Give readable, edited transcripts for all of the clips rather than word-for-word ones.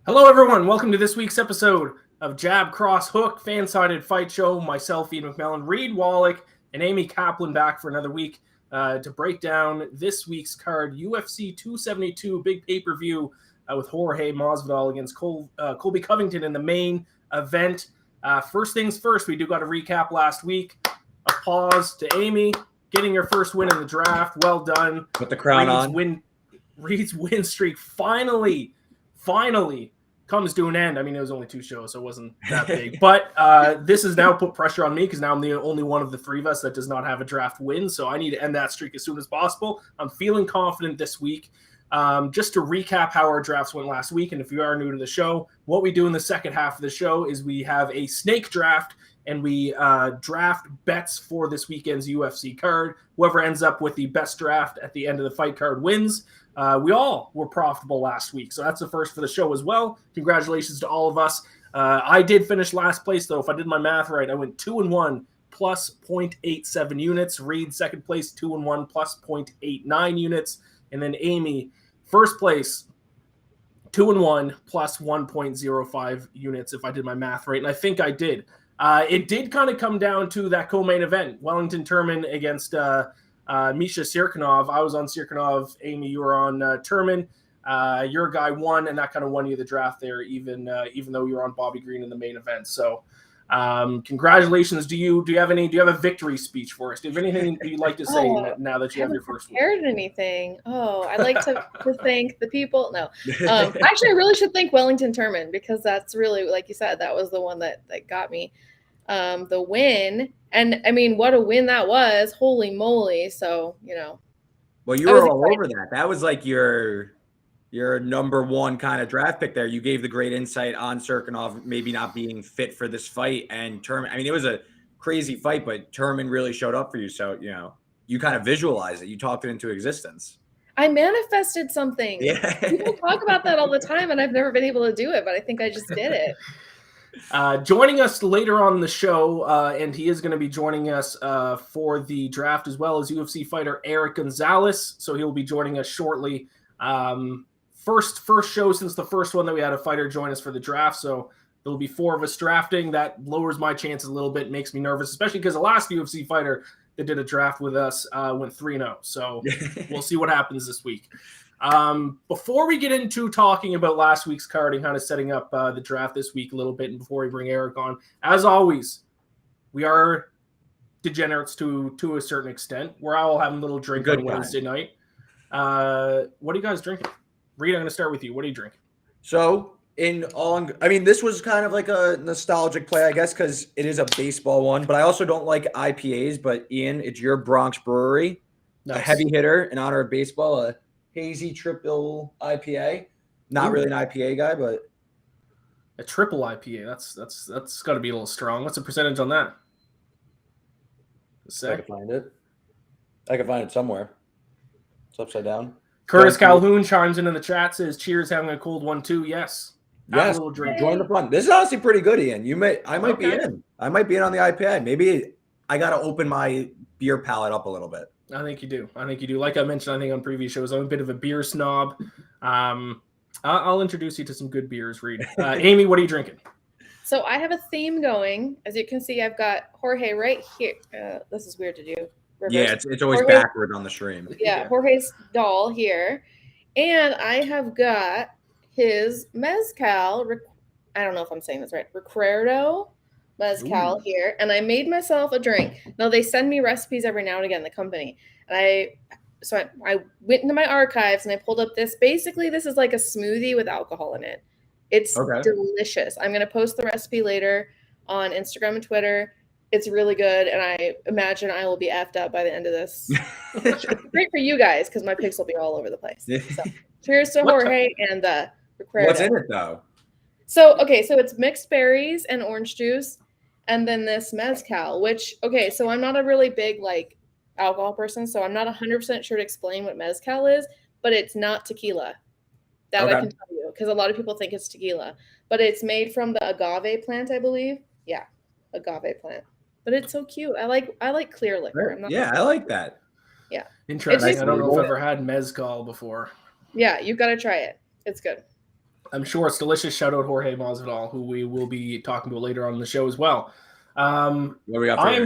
Hello, everyone. Welcome to this week's episode of Jab, Cross, Hook, FanSided Fight Show. Myself, Iain MacMillan, Reed Wallach, and Amy Kaplan back for another week to break down this week's card, UFC 272, big pay-per-view with Jorge Masvidal against Colby Covington in the main event. First things first, we do got to recap last week. Applause to Amy, getting her first win in the draft. Well done. Put the crown on. Reed's win streak finally comes to an end. I mean, it was only 2 shows, so it wasn't that big. But this has now put pressure on me because now I'm the only one of the 3 of us that does not have a draft win. So I need to end that streak as soon as possible. I'm feeling confident this week. Just to recap how our drafts went last week, and if you are new to the show, what we do in the second half of the show is we have a snake draft, and we draft bets for this weekend's UFC card. Whoever ends up with the best draft at the end of the fight card wins. We all were profitable last week, so that's the first for the show as well. Congratulations to all of us. I did finish last place, though. If I did my math right, I went 2-1 plus 0.87 units. Reed, second place, 2-1 plus 0.89 units. And then Amy, first place, 2-1 plus 1.05 units, if I did my math right. And I think I did. It did kind of come down to that co-main event, Wellington Turman against Misha Sirkunov. I was on Sirkunov. Amy, you were on Turman. Your guy won, and that kind of won you the draft there, even though you were on Bobby Green in the main event. So, congratulations. Do you have a victory speech for us? Do you have anything you'd like to say now that you have your first one? I haven't prepared anything. I'd like to thank the people. No, actually, I really should thank Wellington Turman because that's really, like you said, that was the one that got me the win. And I mean, what a win that was. Holy moly. So, Well, you were all over that. That was like your number one kind of draft pick there. You gave the great insight on Sirkunov maybe not being fit for this fight. And Turman, I mean, it was a crazy fight, but Turman really showed up for you. So, you kind of visualized it. You talked it into existence. I manifested something. Yeah. People talk about that all the time, and I've never been able to do it, but I think I just did it. Joining us later on the show, and he is going to be joining us for the draft as well as UFC fighter Erick Gonzalez. So he'll be joining us shortly. First show since the first one that we had a fighter join us for the draft. So there'll be 4 of us drafting. That lowers my chances a little bit, makes me nervous, especially because the last UFC fighter that did a draft with us went 3-0. So we'll see what happens this week. Before we get into talking about last week's card and kind of setting up the draft this week a little bit, and before we bring Eric on, as always, we are degenerates to a certain extent. We're all having a little drink on Wednesday night. What are you guys drinking? Reed, I'm going to start with you. What are you drinking? So, this was kind of like a nostalgic play, I guess, because it is a baseball one, but I also don't like IPAs. But Iain, it's your Bronx Brewery, nice. A heavy hitter in honor of baseball, a hazy triple IPA. Not really an IPA guy, but a triple IPA. That's got to be a little strong. What's the percentage on that? I can find it. I can find it somewhere. It's upside down. Curtis Calhoun chimes in the chat, says, "Cheers, having a cold one too." Yes. Yes. Join the fun. This is honestly pretty good, Iain. I might be in. I might be in on the IPA. Maybe I got to open my beer palate up a little bit. I think you do. Like I mentioned, I think on previous shows, I'm a bit of a beer snob. I'll introduce you to some good beers, Reed. Amy, what are you drinking? So I have a theme going. As you can see, I've got Jorge right here. This is weird to do. Reverse. Yeah, it's always backward on the stream. Yeah, Jorge's doll here. And I have got his mezcal. I don't know if I'm saying this right. Recuerdo mezcal here. And I made myself a drink. Now, they send me recipes every now and again, the company. And I went into my archives and I pulled up this. Basically, this is like a smoothie with alcohol in it. It's delicious. I'm going to post the recipe later on Instagram and Twitter. It's really good, and I imagine I will be effed up by the end of this. Great for you guys, because my pics will be all over the place. So, cheers to Jorge and the Recuerdo. What's in it, though? So it's mixed berries and orange juice, and then this mezcal, so I'm not a really big, alcohol person, so I'm not 100% sure to explain what mezcal is, but it's not tequila. That I can tell you, because a lot of people think it's tequila. But it's made from the agave plant, I believe. Yeah, agave plant. But it's so cute. I like clear liquor. I like that. Yeah. Interesting. I don't know if I've ever had mezcal before. Yeah, you've got to try it. It's good. I'm sure it's delicious. Shout out Jorge Masvidal, who we will be talking about later on in the show as well. What do we got for I you,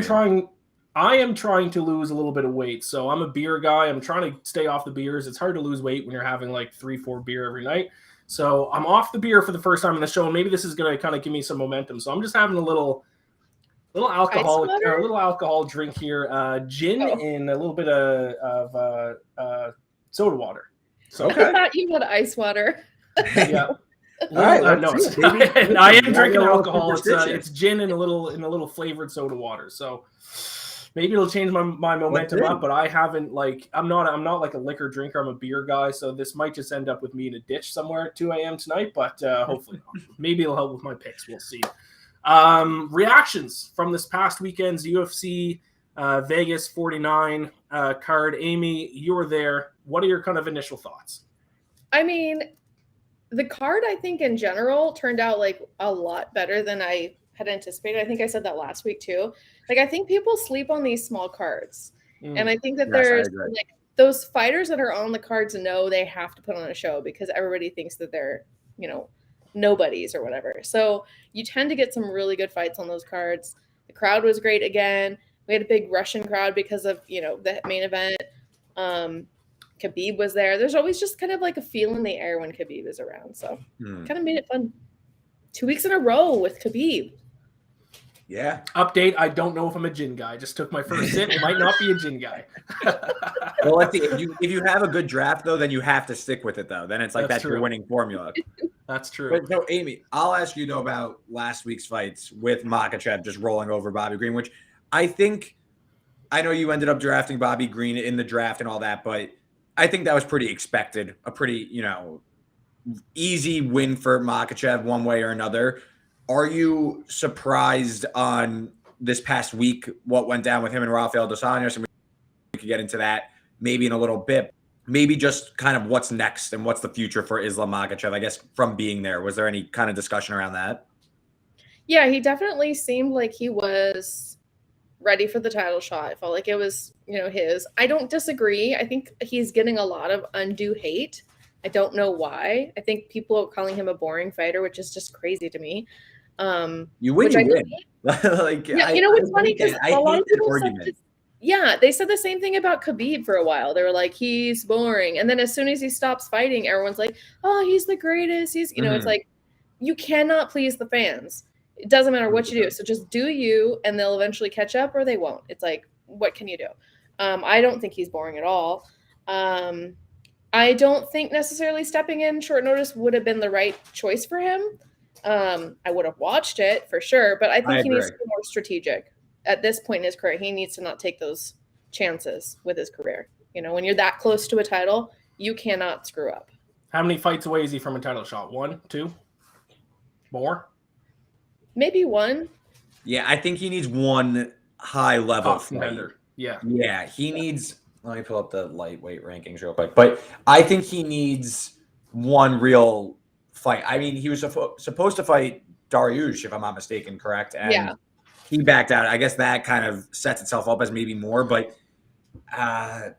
am trying to lose a little bit of weight. So I'm a beer guy. I'm trying to stay off the beers. It's hard to lose weight when you're having like 3-4 beer every night. So I'm off the beer for the first time in the show, and maybe this is going to kind of give me some momentum. So I'm just having a little alcohol drink here, gin and a little bit of soda water. So I thought you had ice water. Yeah. All right, No, I am drinking alcohol. It's gin and a little flavored soda water. So maybe it'll change my momentum up. But I haven't I'm not like a liquor drinker. I'm a beer guy. So this might just end up with me in a ditch somewhere at 2 a.m. tonight. But hopefully not. Maybe it'll help with my picks. We'll see. Reactions from this past weekend's UFC Vegas 49 card. Amy, you were there. What are your kind of initial thoughts? I mean, the card, I think in general turned out like a lot better than I had anticipated. I think I said that last week too. Like, I think people sleep on these small cards. And I think that there's like those fighters that are on the cards know they have to put on a show because everybody thinks that they're, nobodies or whatever. So you tend to get some really good fights on those cards. The crowd was great again. We had a big Russian crowd because of, the main event. Khabib was there. There's always just kind of like a feel in the air when Khabib is around. So kind of made it fun. 2 weeks in a row with Khabib. Yeah. Update. I don't know if I'm a gin guy. I just took my first sip. It might not be a gin guy. Well, let's see. If you have a good draft, though, then you have to stick with it, though. Then it's like that's your winning formula. That's true. But no, Amy, I'll ask you, though, about last week's fights with Makhachev just rolling over Bobby Green, which I know you ended up drafting Bobby Green in the draft and all that, but I think that was pretty expected. A pretty, easy win for Makhachev one way or another. Are you surprised on this past week what went down with him and Rafael Dos Anos? And we could get into that maybe in a little bit. Maybe just kind of what's next and what's the future for Islam Makhachev, I guess, from being there. Was there any kind of discussion around that? Yeah, he definitely seemed like he was ready for the title shot. I felt like it was, his. I don't disagree. I think he's getting a lot of undue hate. I don't know why. I think people are calling him a boring fighter, which is just crazy to me. You win, you win. What's funny? Because a lot of people they said the same thing about Khabib for a while. They were like, he's boring. And then as soon as he stops fighting, everyone's like, oh, he's the greatest. He's, it's like, you cannot please the fans. It doesn't matter what you do. So just do you, and they'll eventually catch up or they won't. It's like, what can you do? I don't think he's boring at all. I don't think necessarily stepping in short notice would have been the right choice for him. I would have watched it for sure, but I think he needs to be more strategic. At this point in his career, he needs to not take those chances with his career. When you're that close to a title, you cannot screw up. How many fights away is he from a title shot? 1, 2? More? Maybe 1. Yeah, I think he needs one high-level fight. Yeah. Yeah, he needs – let me pull up the lightweight rankings real quick. But I think he needs one real fight. I mean, he was supposed to fight Dariush, if I'm not mistaken, correct? And he backed out. I guess that kind of sets itself up as maybe more. But I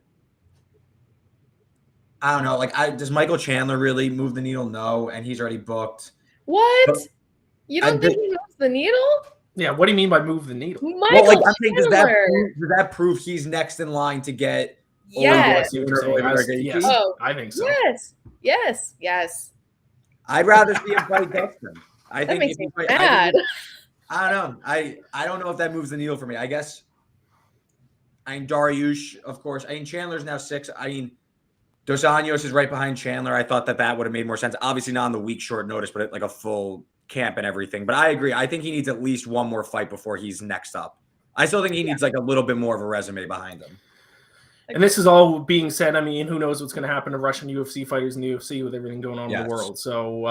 don't know. Does Michael Chandler really move the needle? No, and he's already booked. What? But you don't think he moves the needle? Yeah, what do you mean by move the needle? Michael Chandler. Does that prove he's next in line to get? Yes. Yes. Oh, I think so. Yes. I'd rather see him fight Dexter. That makes me mad. I don't know. I don't know if that moves the needle for me. I guess. Dariush, of course. Chandler's now 6. Dos Anos is right behind Chandler. I thought that would have made more sense. Obviously not on the week short notice, but like a full camp and everything. But I agree. I think he needs at least one more fight before he's next up. I still think he needs like a little bit more of a resume behind him. And this is all being said. Who knows what's going to happen to Russian UFC fighters in the UFC with everything going on in the world. So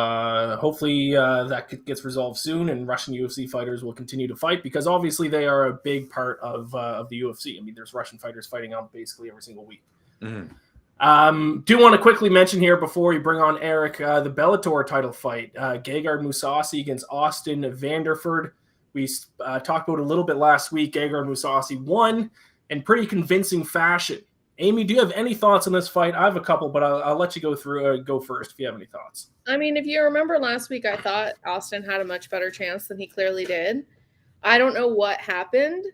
hopefully that gets resolved soon, and Russian UFC fighters will continue to fight because obviously they are a big part of the UFC. there's Russian fighters fighting on basically every single week. Mm-hmm. Do want to quickly mention here before we bring on Eric, the Bellator title fight, Gegard Mousasi against Austin Vanderford. We talked about it a little bit last week. Gegard Mousasi won in pretty convincing fashion. Amy, do you have any thoughts on this fight? I have a couple, but I'll let you go first if you have any thoughts. I mean, if you remember last week, I thought Austin had a much better chance than he clearly did. I don't know what happened.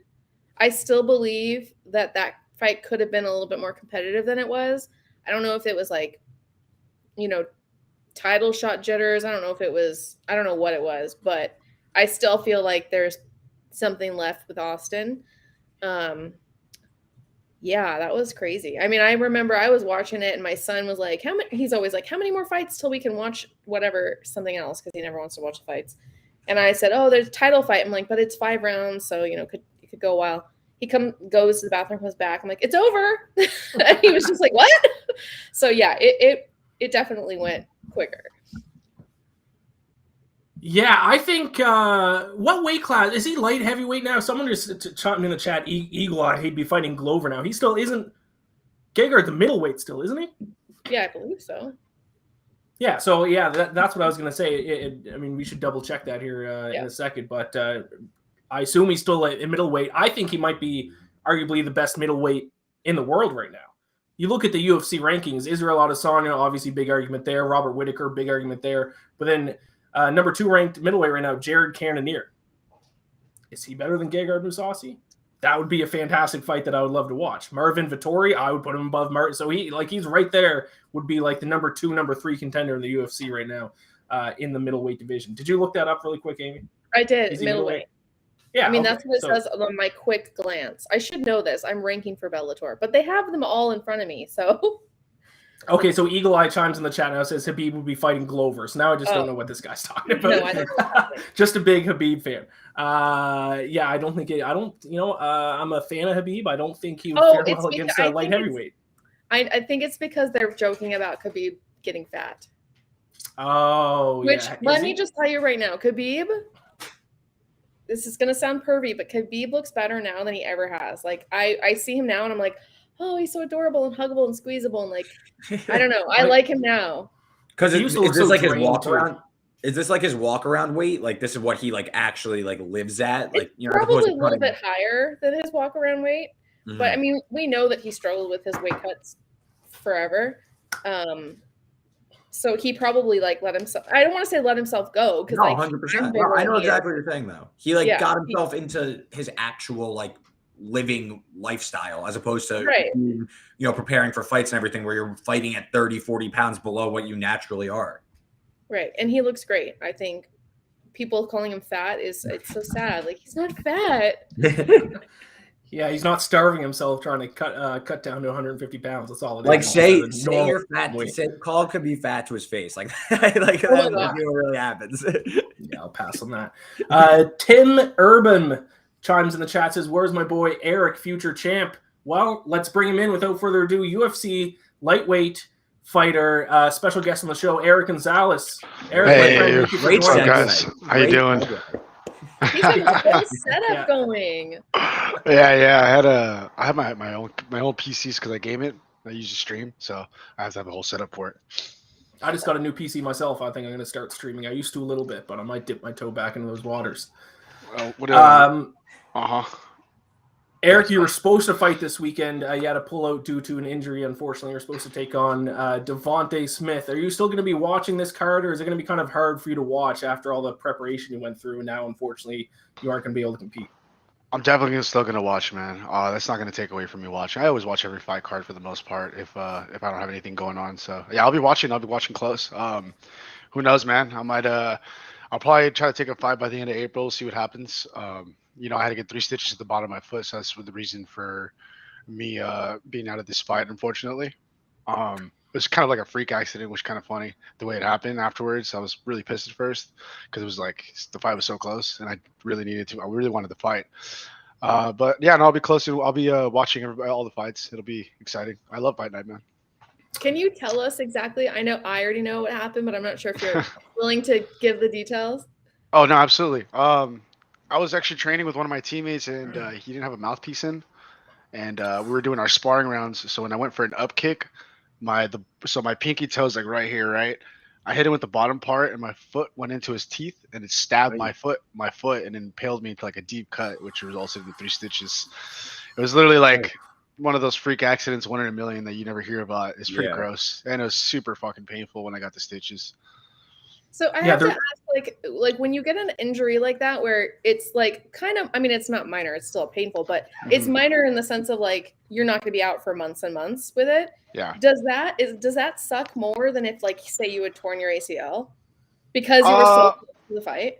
I still believe that fight could have been a little bit more competitive than it was. I don't know if it was like, title shot jitters. I don't know what it was, but I still feel like there's something left with Austin. Yeah, that was crazy. I mean, I remember I was watching it and my son was like, he's always like, how many more fights till we can watch something else? Because he never wants to watch the fights. And I said, oh, there's a title fight. I'm like, but it's 5 rounds. So, it could go a while. He goes to the bathroom, comes back. I'm like, it's over. And he was just like, what? So yeah, it definitely went quicker. Yeah, I think what weight class is he? Light heavyweight now? Someone just chimed in the chat. Eagle Eye, he'd be fighting Glover now. He still isn't. Gegard the middleweight still, isn't he? Yeah, I believe so. Yeah, so yeah, that's what I was gonna say. I mean, we should double check that here in a second, but I assume he's still in middleweight. I think he might be arguably the best middleweight in the world right now. You look at the UFC rankings. Israel Adesanya, obviously big argument there. Robert Whittaker, big argument there. But then. Number 2 ranked middleweight right now, Jared Cannoneer. Is he better than Gegard Mousasi? That would be a fantastic fight that I would love to watch. Marvin Vettori, I would put him above Martin. So he's right there, would be like the number 2, number 3 contender in the UFC right now in the middleweight division. Did you look that up really quick, Amy? I did, middleweight. Yeah, I mean, that's what it says on my quick glance. I should know this. I'm ranking for Bellator, but they have them all in front of me, so... Okay, so Eagle Eye chimes in the chat now, says Habib will be fighting Glover. So now I just don't know what this guy's talking about. No, I don't know. Just a big Habib fan. Yeah, I don't think I'm a fan of Habib. I don't think he would fare well against a light heavyweight. I think it's because they're joking about Khabib getting fat. Oh, Which, let me just tell you right now, Khabib, this is going to sound pervy, but Khabib looks better now than he ever has. Like, I see him now and I'm like, oh, he's so adorable and huggable and squeezable. And like, I don't know. I like him now. Because is this like his walk around? Is this like his walk around weight? Like this is what he like actually like lives at? Like, it's probably a little bit higher than his walk around weight. Mm-hmm. But I mean, we know that he struggled with his weight cuts forever. So he probably like let himself, I don't want to say let himself go. Because 100%. No, I know exactly what you're saying though. He like got himself into his actual like living lifestyle as opposed to being, preparing for fights and everything where you're fighting at 30, 40 pounds below what you naturally are. Right. And he looks great. I think people calling him fat it's so sad. Like, he's not fat. Yeah, he's not starving himself trying to cut down to 150 pounds. That's all it is. Like, say you're fat. Call could be fat to his face. Like that really happens. Yeah, I'll pass on that. Tim Urban chimes in the chat, says, where's my boy Eric, future champ? Well, let's bring him in without further ado. UFC lightweight fighter, special guest on the show, Erick Gonzalez. Eric, great guys. How you doing? He's got a good setup going. Yeah. I had my own PCs because I game it. I use a stream, so I have to have a whole setup for it. I just got a new PC myself. I think I'm going to start streaming. I used to a little bit, but I might dip my toe back into those waters. Eric, you were supposed to fight this weekend. You had to pull out due to an injury, unfortunately. You were supposed to take on Devonta Smith. Are you still going to be watching this card, or is it going to be kind of hard for you to watch after all the preparation you went through, and now, unfortunately, you aren't going to be able to compete? I'm definitely still going to watch, man. That's not going to take away from me watching. I always watch every fight card for the most part if I don't have anything going on. So, yeah, I'll be watching. I'll be watching close. Who knows, man? I'll probably try to take a fight by the end of April, see what happens. I had to get 3 stitches at the bottom of my foot, so that's the reason for me being out of this fight, unfortunately. It was kind of like a freak accident, which was kind of funny the way it happened afterwards. I was really pissed at first because it was like the fight was so close, and I really wanted to fight. But yeah, I'll be close to. I'll be watching all the fights. It'll be exciting. I love Fight Night, man. Can you tell us exactly? I already know what happened, but I'm not sure if you're willing to give the details. Oh no, absolutely. I was actually training with one of my teammates, and he didn't have a mouthpiece in, and we were doing our sparring rounds. So when I went for an up kick, my pinky toe's like right here, right? I hit him with the bottom part, and my foot went into his teeth, and it stabbed my foot, and impaled me into like a deep cut, which resulted in 3 stitches. It was literally like one of those freak accidents, 1 in a million that you never hear about. It's pretty Yeah. gross, and it was super fucking painful when I got the stitches. So I have to ask, like when you get an injury like that, where it's like kind of, I mean, it's not minor, it's still painful, but it's minor in the sense of like you're not going to be out for months and months with it. Yeah. Does that suck more than if, like, say you had torn your ACL because you were so close to the fight?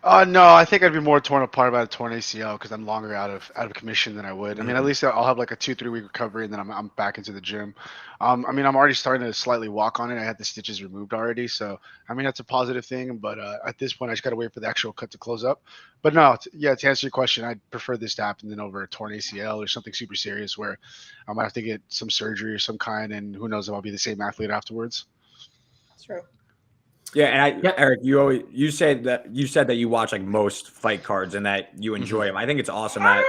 No, I think I'd be more torn apart by a torn ACL because I'm longer out of commission than I would. I mean, at least I'll have like a 2-3 week recovery, and then I'm back into the gym. I mean, I'm already starting to slightly walk on it. I had the stitches removed already, so I mean that's a positive thing. But at this point, I just gotta wait for the actual cut to close up. But no, to answer your question, I'd prefer this to happen than over a torn ACL or something super serious where I might have to get some surgery or some kind, and who knows if I'll be the same athlete afterwards. True. Yeah, and Eric, you said that you watch like most fight cards and that you enjoy them. I think it's awesome that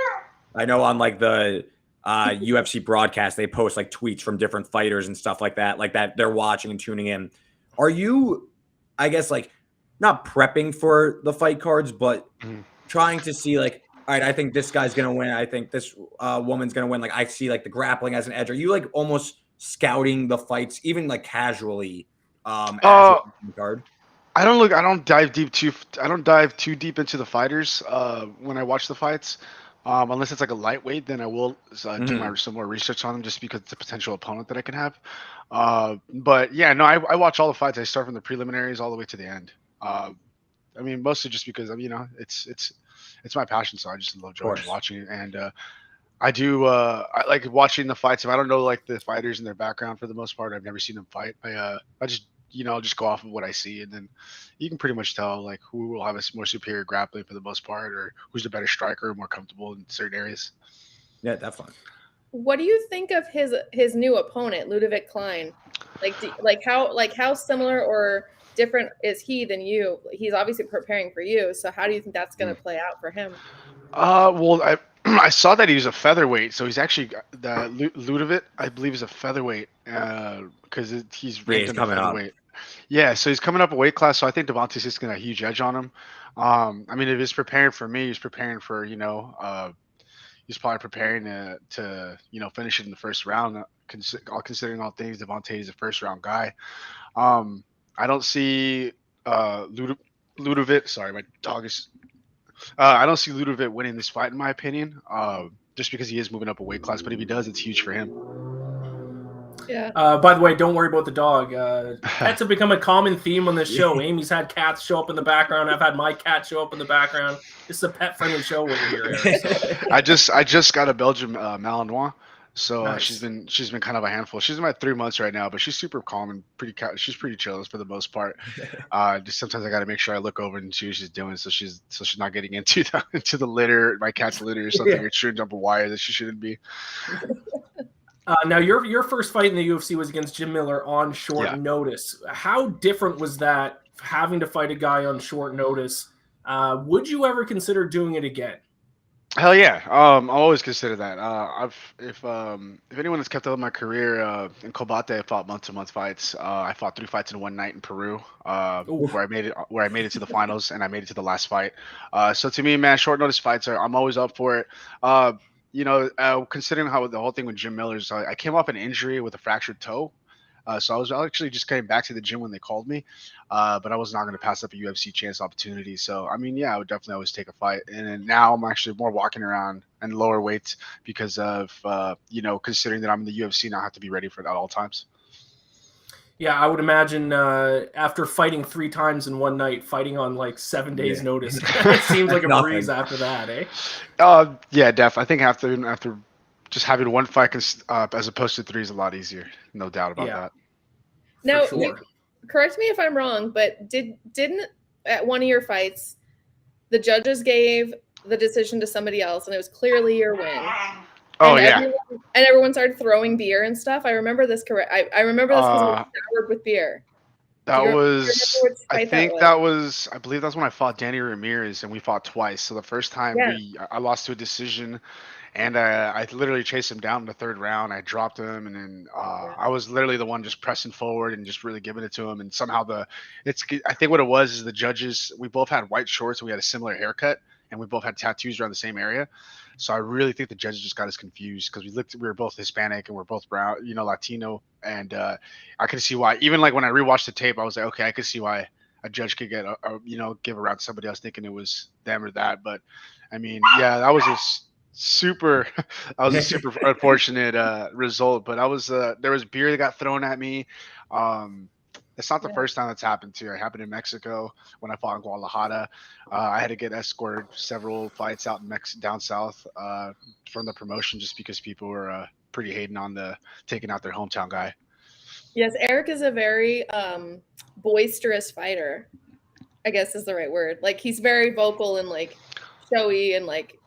I know on like the UFC broadcast they post like tweets from different fighters and stuff like that they're watching and tuning in. Are you, I guess, like not prepping for the fight cards, but trying to see like, all right, I think this guy's gonna win. I think this woman's gonna win. Like I see like the grappling as an edge. Are you like almost scouting the fights, even like casually? Card? I don't dive too deep into the fighters when I watch the fights, unless it's like a lightweight. Then I will do some more research on them just because it's a potential opponent that I can have. But yeah, no, I watch all the fights. I start from the preliminaries all the way to the end. I mean, mostly just because it's my passion, so I just love watching it. And I like watching the fights. If I don't know like the fighters and their background for the most part, I've never seen them fight. I just I'll just go off of what I see, and then you can pretty much tell like who will have a more superior grappling for the most part, or who's the better striker, more comfortable in certain areas. Yeah, definitely. What do you think of his new opponent, Ludovic Klein? Like how similar or different is he than you? He's obviously preparing for you, so how do you think that's going to play out for him? Well, I saw that he was a featherweight, so he's actually Ludovic, I believe, is a featherweight because he's ranked in the featherweight. Yeah, so he's coming up a weight class, so I think Devonta Smith's gonna have a huge edge on him. I mean, if he's preparing for me, he's preparing for he's probably preparing to finish it in the first round. Considering all things, Devonta is a first round guy. I don't see Ludovic. Sorry, my dog is. I don't see Ludovic winning this fight, in my opinion, just because he is moving up a weight class. But if he does, it's huge for him. Yeah. By the way, don't worry about the dog. Pets have become a common theme on this show. Amy's had cats show up in the background. I've had my cat show up in the background. This is a pet-friendly show over here, Eric, so. I just got a Belgian Malinois, so nice. she's been kind of a handful. She's about 3 months right now, but she's super calm and she's pretty chill for the most part. Just sometimes I got to make sure I look over and see what she's doing, so she's not getting into the litter, my cat's litter or something. Or shouldn't jump a wire that she shouldn't be. Now, your first fight in the UFC was against Jim Miller on short notice. How different was that, having to fight a guy on short notice? Would you ever consider doing it again? Hell yeah. I'll always consider that. If anyone has kept up with my career, in Combate, I fought month-to-month fights. I fought 3 fights in one night in Peru, where I made it to the finals, and I made it to the last fight. So to me, man, short notice fights I'm always up for it. Considering how the whole thing with Jim Miller's, I came off an injury with a fractured toe. So I was actually just getting back to the gym when they called me, but I was not going to pass up a UFC chance opportunity. So, I mean, yeah, I would definitely always take a fight. And then now I'm actually more walking around and lower weights because of, considering that I'm in the UFC now, I have to be ready for it at all times. Yeah, I would imagine after fighting 3 times in one night, fighting on like 7 days notice, it seems like a breeze after that, eh? Yeah, definitely. I think after just having one fight as opposed to 3 is a lot easier. No doubt about that. Now, correct me if I'm wrong, but didn't at one of your fights, the judges gave the decision to somebody else, and it was clearly your win? Oh, and everyone started throwing beer and stuff. I remember this correct. I remember this because it was soured with beer. I believe that's when I fought Danny Ramirez, and we fought twice. So the first time I lost to a decision, and I literally chased him down in the 3rd round. I dropped him, and then I was literally the one just pressing forward and just really giving it to him. And somehow I think what it was is the judges, we both had white shorts and we had a similar haircut. and we both had tattoos around the same area. So I really think the judges just got us confused because we were both Hispanic and we're both brown, Latino, and I could see why. Even like when I rewatched the tape, I was like, okay, I could see why a judge could get give a round to somebody else thinking it was them or that. But I mean, yeah, that was a super unfortunate result. But there was beer that got thrown at me. It's not the first time that's happened too. It happened in Mexico when I fought in Guadalajara. I had to get escorted several fights out in down south from the promotion just because people were pretty hating on taking out their hometown guy. Yes, Erick is a very boisterous fighter, I guess is the right word. Like he's very vocal and like showy and like,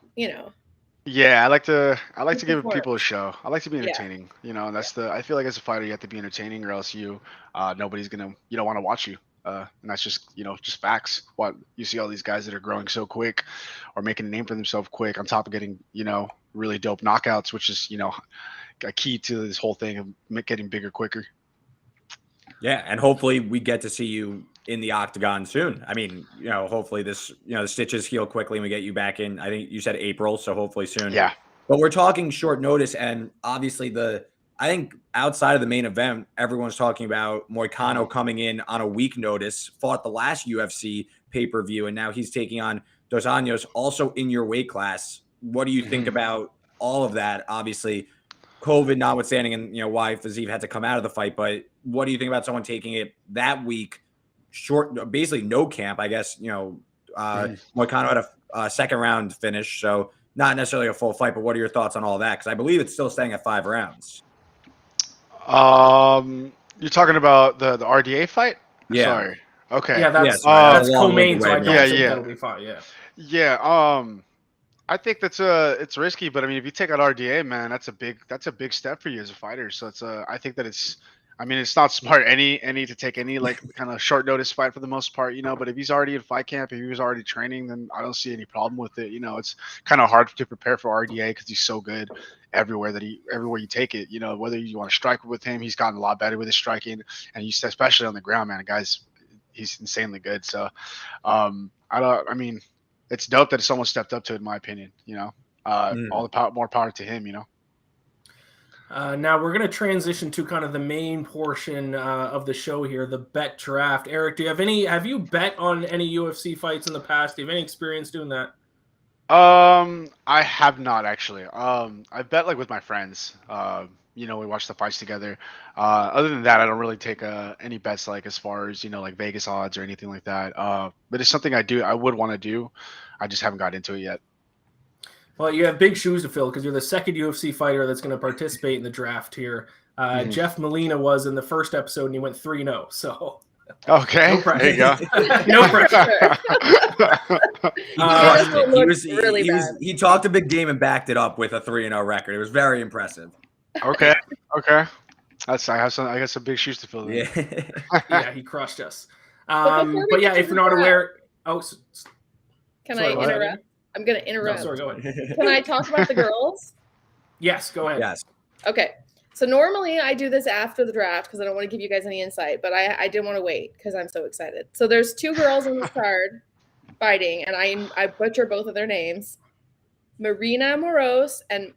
Yeah, I like to give people a show. I like to be entertaining. And that's I feel like as a fighter you have to be entertaining or else nobody's gonna want to watch you. And that's just just facts. What you see all these guys that are growing so quick or making a name for themselves quick on top of getting really dope knockouts, which is a key to this whole thing of getting bigger quicker. Yeah, and hopefully we get to see you in the octagon soon. I mean, hopefully this, the stitches heal quickly and we get you back in. I think you said April, so hopefully soon. Yeah. But we're talking short notice, and obviously I think outside of the main event, everyone's talking about Moicano coming in on a week notice, fought the last UFC pay-per-view, and now he's taking on Dos Anos, also in your weight class. What do you think about all of that? Obviously, COVID notwithstanding, and why Fiziev had to come out of the fight, but what do you think about someone taking it that week, short, basically no camp? I guess Moicano had a second round finish, so not necessarily a full fight. But what are your thoughts on all that? Because I believe it's still staying at 5 rounds. You're talking about the RDA fight? Yeah. Sorry. Okay. Yeah, that's co-main, so I don't think that'll be fine. Yeah. Yeah. I think it's risky, but I mean, if you take out RDA, man, that's a big step for you as a fighter. So I think that it's not smart any to take any like kind of short notice fight for the most part, but if he's already in fight camp, if he was already training, then I don't see any problem with it. It's kind of hard to prepare for RDA because he's so good everywhere you take it, whether you want to strike with him, he's gotten a lot better with his striking, and especially on the ground, man, he's insanely good. So, it's dope that someone stepped up to it, in my opinion. All the power, more power to him. Now we're going to transition to kind of the main portion of the show here, the bet draft. Erick, have you bet on any UFC fights in the past? Do you have any experience doing that? I have not actually. I bet like with my friends. We watch the fights together. Other than that, I don't really take any bets like as far as like Vegas odds or anything like that. But it's something I would want to do. I just haven't got into it yet. Well, you have big shoes to fill because you're the second UFC fighter that's going to participate in the draft here. Jeff Molina was in the first episode and he went 3-0. So okay, no pressure. There you go. No pressure. He talked a big game and backed it up with a 3-0 record. It was very impressive. Okay. I got some big shoes to fill. Then. Yeah. Yeah, he crushed us. But yeah, if you're not aware, can I interrupt? I'm going to interrupt. No, sorry, go ahead. Can I talk about the girls? Yes, go ahead. Yes. Okay. So normally I do this after the draft because I don't want to give you guys any insight, but I didn't want to wait because I'm so excited. So there's 2 girls on this card fighting, and I butcher both of their names. Marina Morose and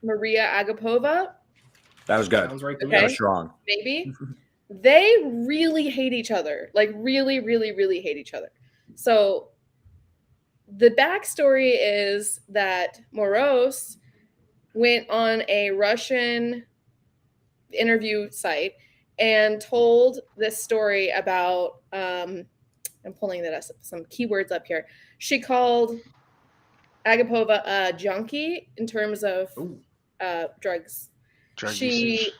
Maria Agapova. That was good. Sounds right to me. That was strong. Maybe. They really hate each other. Like really, really, really hate each other. So the backstory is that Morose went on a Russian interview site and told this story about, I'm pulling that up, some keywords up here. She called Agapova a junkie in terms of drugs. She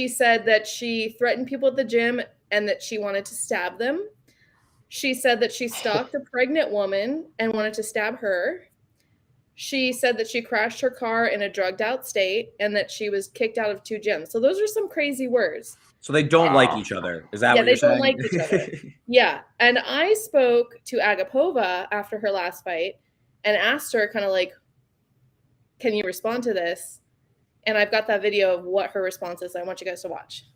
said that she threatened people at the gym and that she wanted to stab them. She said that she stalked a pregnant woman and wanted to stab her. She said that she crashed her car in a drugged out state and that she was kicked out of 2 gyms. So those are some crazy words. So they don't like each other. Is that what you're saying? Yeah, they don't like each other. Yeah. And I spoke to Agapova after her last fight and asked her kind of like, can you respond to this? And I've got that video of what her response is. I want you guys to watch.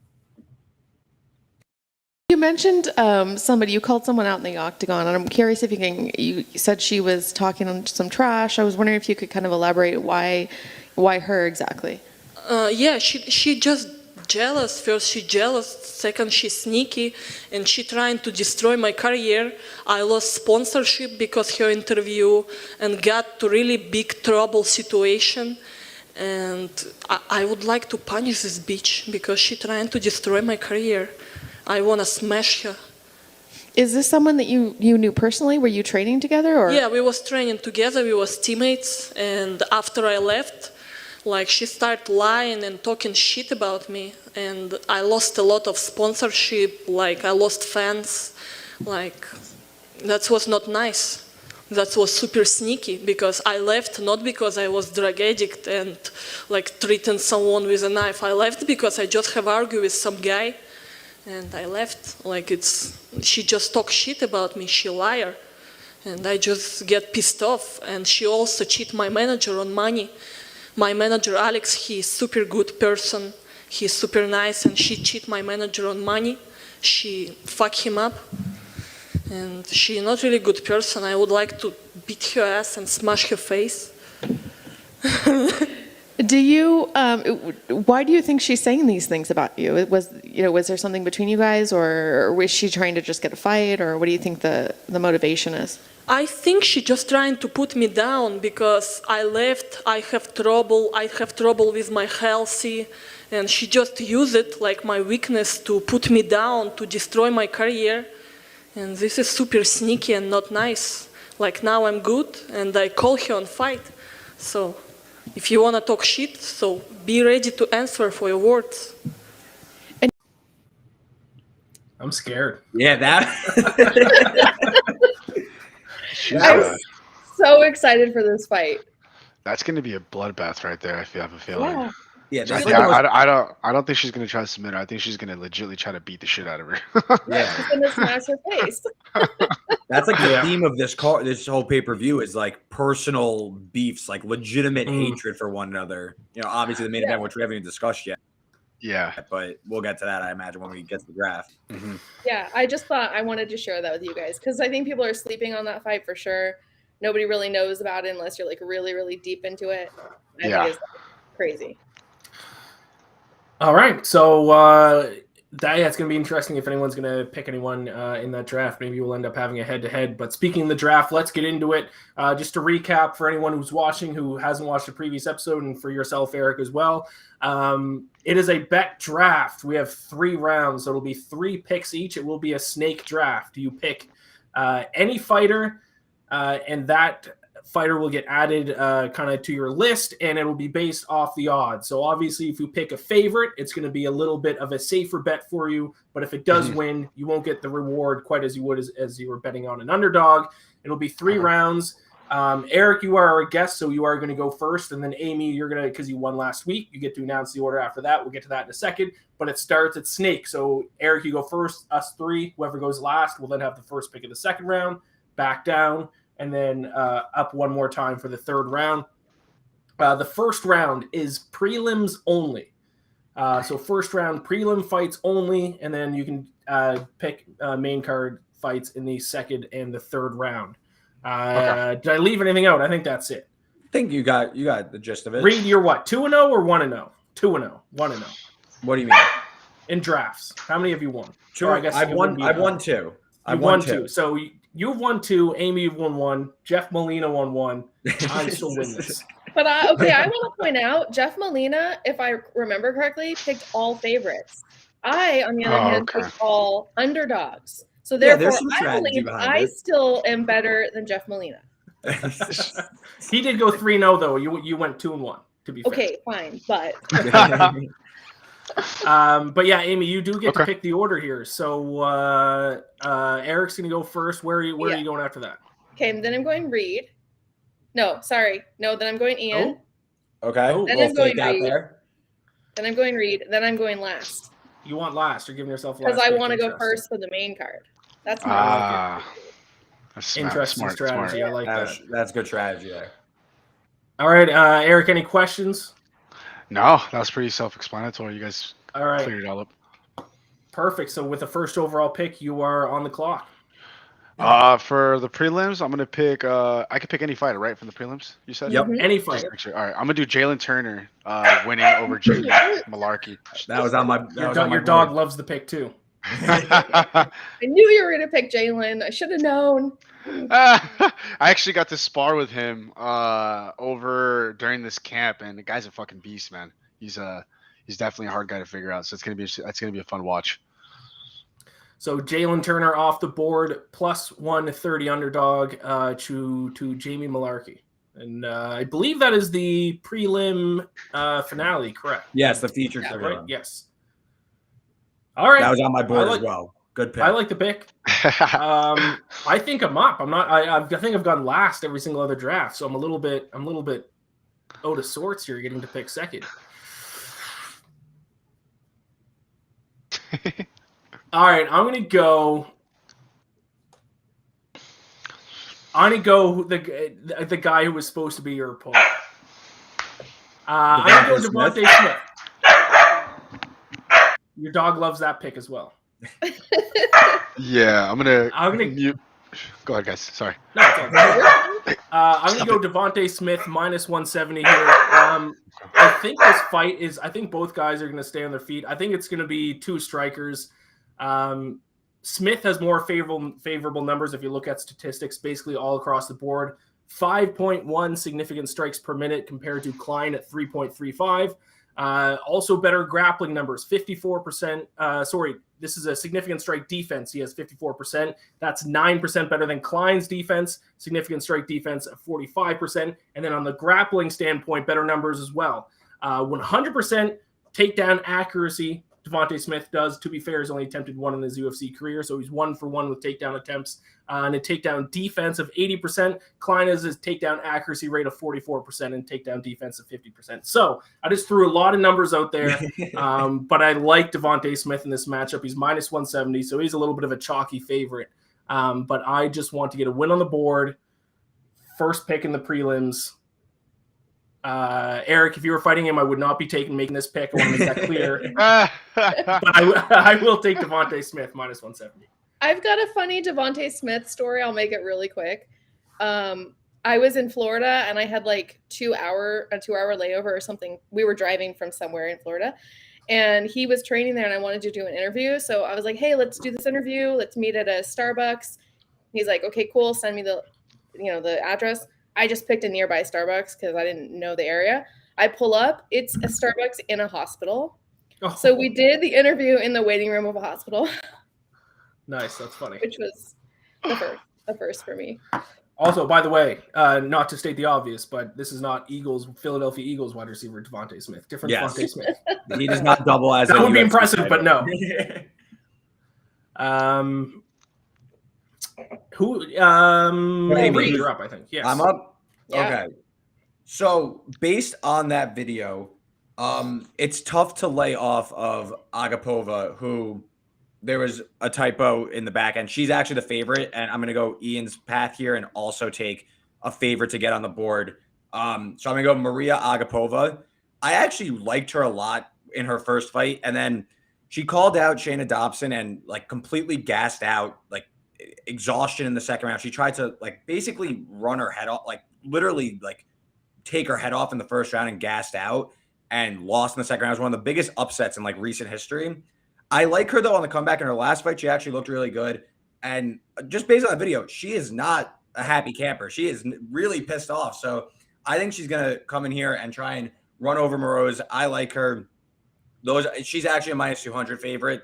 You mentioned somebody, you called someone out in the octagon, and I'm curious if you said she was talking some trash. I was wondering if you could kind of elaborate why her exactly. Yeah, she just jealous. First she jealous, second she sneaky, and she trying to destroy my career. I lost sponsorship because her interview and got to really big trouble situation. And I would like to punish this bitch because she trying to destroy my career. I want to smash her. Is this someone that you knew personally? Were you training together? Or? Yeah, we was training together. We was teammates. And after I left, like she started lying and talking shit about me. And I lost a lot of sponsorship. Like I lost fans. Like that was not nice. That was super sneaky because I left not because I was drug addict and like treating someone with a knife. I left because I just have argued with some guy. And I left, like she just talk shit about me, she liar. And I just get pissed off. And she also cheat my manager on money. My manager, Alex, he's super good person. He's super nice, and she cheat my manager on money. She fuck him up. And she not really good person. I would like to beat her ass and smash her face. Do you? Why do you think she's saying these things about you? Was there something between you guys, or was she trying to just get a fight, or what do you think the motivation is? I think she just trying to put me down because I left. I have trouble with my healthy, and she just used it like my weakness to put me down, to destroy my career. And this is super sneaky and not nice. Like now I'm good, and I call her on fight. So. If you want to talk shit, so be ready to answer for your words. I'm scared. Yeah, that. I'm so excited for this fight. That's going to be a bloodbath right there. I have a feeling. Yeah. Yeah, I don't think she's going to try to submit her. I think she's going to legitimately try to beat the shit out of her. Yeah, she's going to smash her face. That's like the theme of this whole pay-per-view is like personal beefs, like legitimate hatred for one another. You know, obviously the main event, which we haven't even discussed yet. Yeah. But we'll get to that, I imagine, when we get to the draft. Mm-hmm. Yeah, I just thought I wanted to share that with you guys because I think people are sleeping on that fight for sure. Nobody really knows about it unless you're like really, really deep into it. I think it's crazy. All right, so that's going to be interesting if anyone's going to pick anyone in that draft. Maybe we'll end up having a head-to-head. But speaking of the draft, let's get into it. Just to recap for anyone who's watching who hasn't watched the previous episode, and for yourself, Eric, as well, it is a bet draft. We have 3 rounds, so it'll be 3 picks each. It will be a snake draft. You pick any fighter, and that fighter will get added kind of to your list, and it will be based off the odds. So obviously if you pick a favorite, it's going to be a little bit of a safer bet for you, but if it does win, you won't get the reward quite as you would as you were betting on an underdog. It'll be 3 rounds. Eric, you are our guest, so you are going to go first, and then Amy, you're going to, because you won last week, you get to announce the order after that. We'll get to that in a second, but it starts at snake. So Eric, you go first, us 3, whoever goes last will then have the first pick of the second round, back down, and then up one more time for the third round. The first round is prelims only. So first round prelim fights only, and then you can pick main card fights in the second and the third round. Did I leave anything out? I think that's it. I think you got the gist of it. Reed, you're what? 2-0 or 1-0? 2-0, 1-0. What do you mean? In drafts, how many have you won? Sure, I've won 2. I've won 2. So you've won 2. Amy, you've won 1. Jeff Molina won 1. I'm still winless. But I want to point out, Jeff Molina, if I remember correctly, picked all favorites. I, on the other hand, picked all underdogs. So therefore, I believe I still am better than Jeff Molina. He did go 3-0 though. You went 2-1. To be fair. Okay, fine, but. But yeah, Amy, you do get to pick the order here. So Eric's gonna go first. Where are you going after that? Okay, then I'm going Reed. No, sorry. No, then I'm going Ian. Oh. Okay. Then I'm going Reed. Then I'm going Reed. Then I'm going last. You want last? You're giving yourself last. Because I want to go first for the main card. That's my interesting strategy. I like that. That's good strategy there. All right, Eric, any questions? No, that was pretty self-explanatory. You guys cleared it all up. Perfect. So with the first overall pick, you are on the clock. For the prelims, I'm gonna pick. I could pick any fighter, right? From the prelims, you said. Yep. Any Just fighter. make sure. All right, I'm gonna do Jalen Turner winning over Jamie Malarkey. That was on my. Your dog loves the pick too. I knew you were going to pick Jalen. I should have known. I actually got to spar with him over during this camp, and the guy's a fucking beast, man. He's definitely a hard guy to figure out. So that's gonna be a fun watch. So Jalen Turner off the board, plus 130 underdog to Jamie Malarkey. And I believe that is the prelim finale, correct? Yes, the feature. Yeah, right? Yes. All right. That was on my board as well. Good pick. I like the pick. I think I'm up. I'm not. I think I've gone last every single other draft, so I'm a little bit out of sorts here, getting to pick second. All right, I'm gonna go the guy who was supposed to be your opponent. I'm gonna go Devonta Smith. Your dog loves that pick as well. Yeah, I'm gonna. Go ahead, guys. Sorry. No, it's all good. I'm gonna go Devonta Smith minus 170 here. I think this fight is. I think both guys are gonna stay on their feet. I think it's gonna be two strikers. Smith has more favorable numbers if you look at statistics, basically all across the board. 5.1 significant strikes per minute compared to Klein at 3.35. Also better grappling numbers, 54%. This is a significant strike defense. He has 54%. That's 9% better than Klein's defense. Significant strike defense at 45%. And then on the grappling standpoint, better numbers as well. 100% takedown accuracy. Devonta Smith does. To be fair, he's only attempted one in his UFC career, so he's 1 for 1 with takedown attempts. And a takedown defense of 80%. Klein has his takedown accuracy rate of 44% and takedown defense of 50%. So I just threw a lot of numbers out there, but I like Devonta Smith in this matchup. He's minus 170, so he's a little bit of a chalky favorite. But I just want to get a win on the board. First pick in the prelims. Eric, if you were fighting him, I would not be making this pick. I want to make that clear. But I will take Devonta Smith minus 170. I've got a funny Devonta Smith story. I'll make it really quick. I was in Florida and I had like a 2 hour layover or something. We were driving from somewhere in Florida and he was training there and I wanted to do an interview. So I was like, hey, let's do this interview. Let's meet at a Starbucks. He's like, okay, cool. Send me the address. I just picked a nearby Starbucks because I didn't know the area. I pull up. It's a Starbucks in a hospital. Oh. So we did the interview in the waiting room of a hospital. Nice. That's funny. Which was the first for me. Also, by the way, not to state the obvious, but this is not Philadelphia Eagles wide receiver Devonta Smith. Different Devonta Smith. He does not double as that would be impressive, but no. You're up, I think. Yes. I'm up. Yeah. Okay. So based on that video, it's tough to lay off of Agapova, who there was a typo in the back end. She's actually the favorite, and I'm going to go Ian's path here and also take a favorite to get on the board. So I'm going to go Maria Agapova. I actually liked her a lot in her first fight, and then she called out Shayna Dobson and like completely gassed out, like exhaustion in the second round. She tried to like basically run her head off, like literally like take her head off in the first round and gassed out and lost in the second round. It was one of the biggest upsets in like recent history. I like her though on the comeback. In her last fight, she actually looked really good. And just based on the video, she is not a happy camper. She is really pissed off. So I think she's going to come in here and try and run over Morose. I like her. She's actually a minus 200 favorite,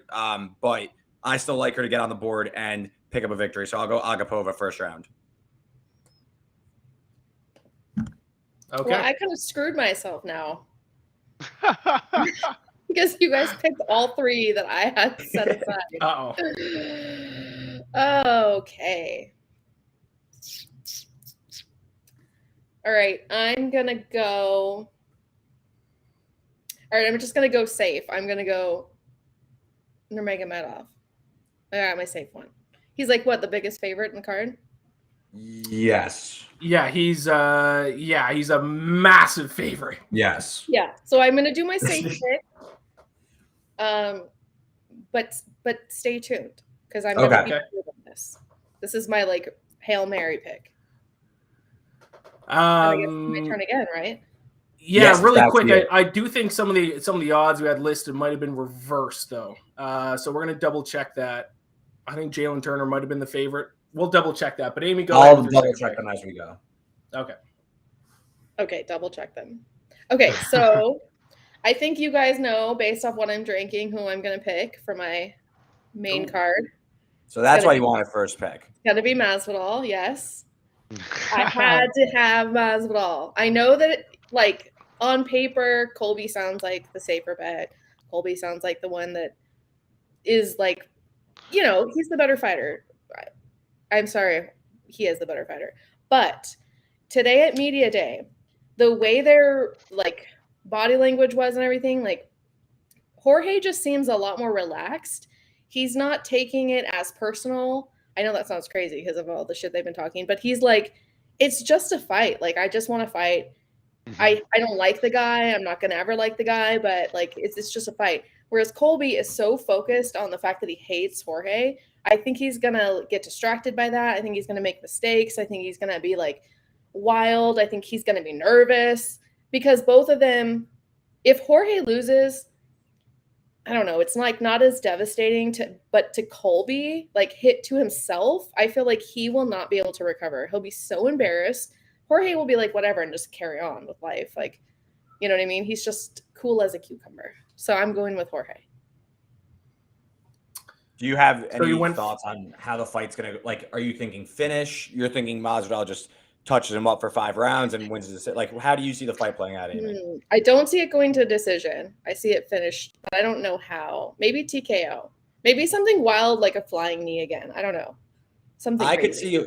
but I still like her to get on the board and pick up a victory. So I'll go Agapova first round. Okay. Well, I kind of screwed myself now. Because you guys picked all three that I had set aside. Uh-oh. Okay. All right. I'm going to go. All right. I'm just going to go safe. I'm going to go Nurmagomedov. I got my safe one. He's like, what, the biggest favorite in the card? Yes. Yeah, he's a massive favorite. Yes. Yeah. So I'm going to do my safe pick. But but stay tuned because I'm going to be Okay. good on this. This is my like Hail Mary pick. And I guess it's my turn again, right? Yeah, Yes, really that's quick. you. I do think some of the odds we had listed might have been reversed though. So we're gonna double check that. I think Jalen Turner might have been the favorite. We'll double check that. But Amy, go ahead. I'll with your double second check pick. them as we go. Okay. Okay, double check them. Okay, so I think you guys know based off what I'm drinking who I'm going to pick for my main card. So that's why you want a first pick. It's going to be Masvidal, yes. I had to have Masvidal. I know that, like, on paper, Colby sounds like the safer bet. Colby sounds like the one that is, like, you know, he's the better fighter. I'm sorry, he is the better fighter. But today at Media Day, the way their, like, body language was and everything, like, Jorge just seems a lot more relaxed. He's not taking it as personal. I know that sounds crazy because of all the shit they've been talking, but he's like, it's just a fight. Like, I just want to fight. I don't like the guy. I'm not going to ever like the guy, but like, it's just a fight. Whereas Colby is so focused on the fact that he hates Jorge. I think he's going to get distracted by that. I think he's going to make mistakes. I think he's going to be like wild. I think he's going to be nervous because both of them, if Jorge loses, I don't know, it's like not as devastating but to Colby, like hit to himself, I feel like he will not be able to recover. He'll be so embarrassed. Jorge will be like, whatever, and just carry on with life. Like, you know what I mean? He's just cool as a cucumber. So I'm going with Jorge. Do you have any thoughts on how the fight's going to, like, are you thinking finish? You're thinking Masvidal just touches him up for 5 rounds and wins the, like, how do you see the fight playing out, Amy? I don't see it going to a decision. I see it finished, but I don't know how. Maybe TKO. Maybe something wild like a flying knee again. I don't know. Something I crazy. could see.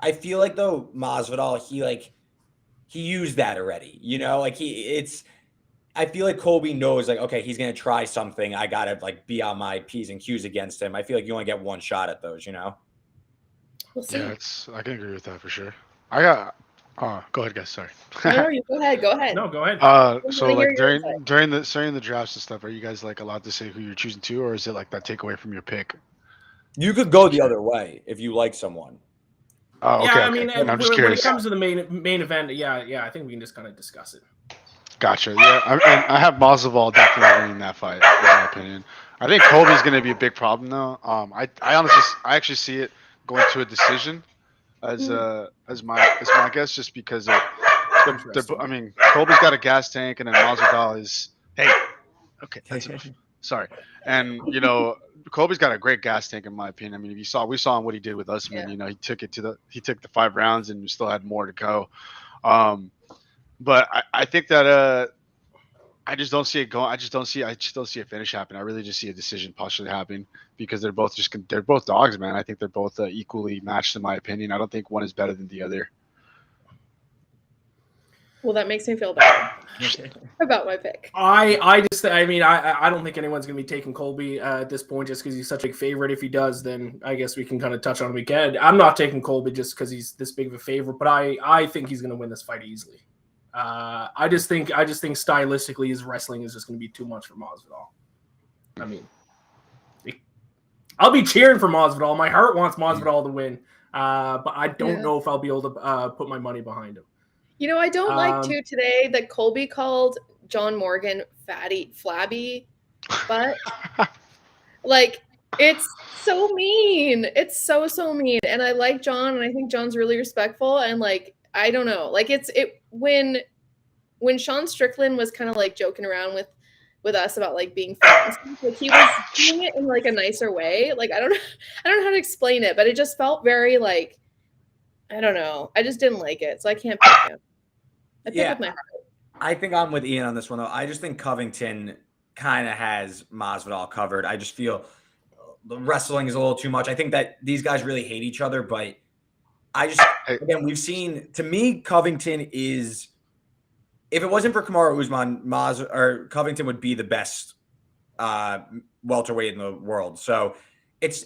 I feel like though Masvidal, he used that already. You know, like I feel like Colby knows, like, okay, he's gonna try something. I gotta like be on my P's and Q's against him. I feel like you only get one shot at those. You know. We'll see. Yeah, I can agree with that for sure. I got. Go ahead, guys. Sorry. No, you go ahead. Go ahead. No, go ahead. So like during the drafts and stuff, are you guys like allowed to say who you're choosing to, or is it like that takeaway from your pick? You could go the other way if you like someone. Oh, okay. Yeah, I mean, I'm just when curious. it comes to the main event, yeah, I think we can just kind of discuss it. Gotcha. Yeah, I have Masvidal definitely winning that fight, in my opinion. I think Colby's going to be a big problem, though. I actually see it going to a decision as my guess, just because I mean, Colby's got a gas tank, and then Masvidal is okay. That's enough. Sorry, and you know, Colby's got a great gas tank, in my opinion. I mean, if we saw what he did with Usman. You know, he took the 5 rounds and still had more to go. But I think that I just don't see it going. I just don't see a finish happen. I really just see a decision possibly happening because they're both dogs, man. I think they're both equally matched, in my opinion. I don't think one is better than the other. Well, that makes me feel better about my pick. I don't think anyone's going to be taking Colby at this point just because he's such a big favorite. If he does, then I guess we can kind of touch on him again. I'm not taking Colby just because he's this big of a favorite, but I think he's going to win this fight easily. I just think stylistically his wrestling is just going to be too much for Masvidal. I mean, I'll be cheering for Masvidal. My heart wants Masvidal to win, but I don't know if I'll be able to put my money behind him. You know, I don't like too today that Colby called John Morgan flabby, but like it's so mean. It's so mean. And I like John, and I think John's really respectful. And like, I don't know, like when Sean Strickland was kind of like joking around with us about like being fat, like he was doing it in like a nicer way. Like I don't know how to explain it, but it just felt very like, I don't know. I just didn't like it, so I can't pick him. I pick with my heart. I think I'm with Ian on this one though. I just think Covington kind of has Masvidal covered. I just feel the wrestling is a little too much. I think that these guys really hate each other, but again, we've seen, to me, Covington is, if it wasn't for Kamaru Usman, Covington would be the best welterweight in the world. So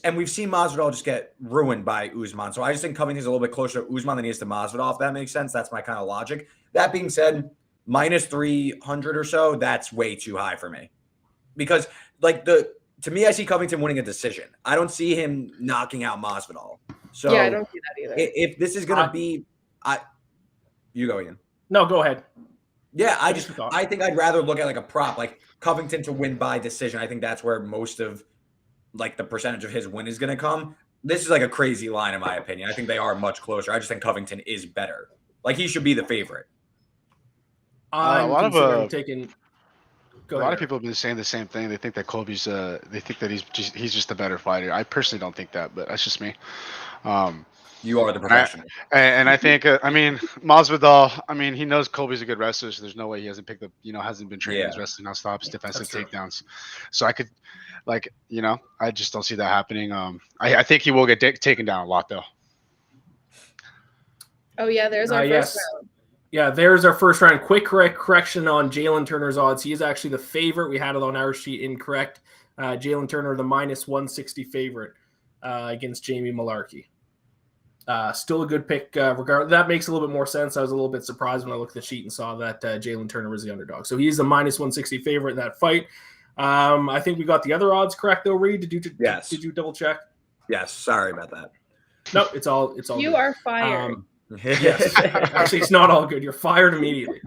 and we've seen Masvidal just get ruined by Usman. So I just think Covington's a little bit closer to Usman than he is to Masvidal, if that makes sense. That's my kind of logic. That being said, minus 300 or so, that's way too high for me. Because like to me, I see Covington winning a decision. I don't see him knocking out Masvidal. So yeah, I don't see that either. If this is gonna be, you go, Ian. No, go ahead. Yeah, I think I'd rather look at like a prop, like Covington to win by decision. I think that's where most of like the percentage of his win is gonna come. This is like a crazy line in my opinion. I think they are much closer. I just think Covington is better. Like he should be the favorite. I'm a lot of people have been saying the same thing. They think that Colby's they think that he's just a better fighter. I personally don't think that, but that's just me. You are the professional. And I think I mean Masvidal, I mean he knows Colby's a good wrestler, so there's no way he hasn't picked up, hasn't been training his wrestling non-stops, defensive takedowns. So I could I just don't see that happening. I think he will get taken down a lot though. Oh yeah, there's our first round. Yeah, there's our first round. Quick correction on Jalen Turner's odds. He is actually the favorite. We had it on our sheet incorrect. Jalen Turner, the -160 favorite against Jamie Malarkey. Still a good pick. That makes a little bit more sense. I was a little bit surprised when I looked at the sheet and saw that Jalen Turner was the underdog. So he's the -160 favorite in that fight. I think we got the other odds correct though, Reed. Did you double check? Yes. Sorry about that. No, it's all You good. are fired. Yes. Actually, it's not all good. You're fired immediately.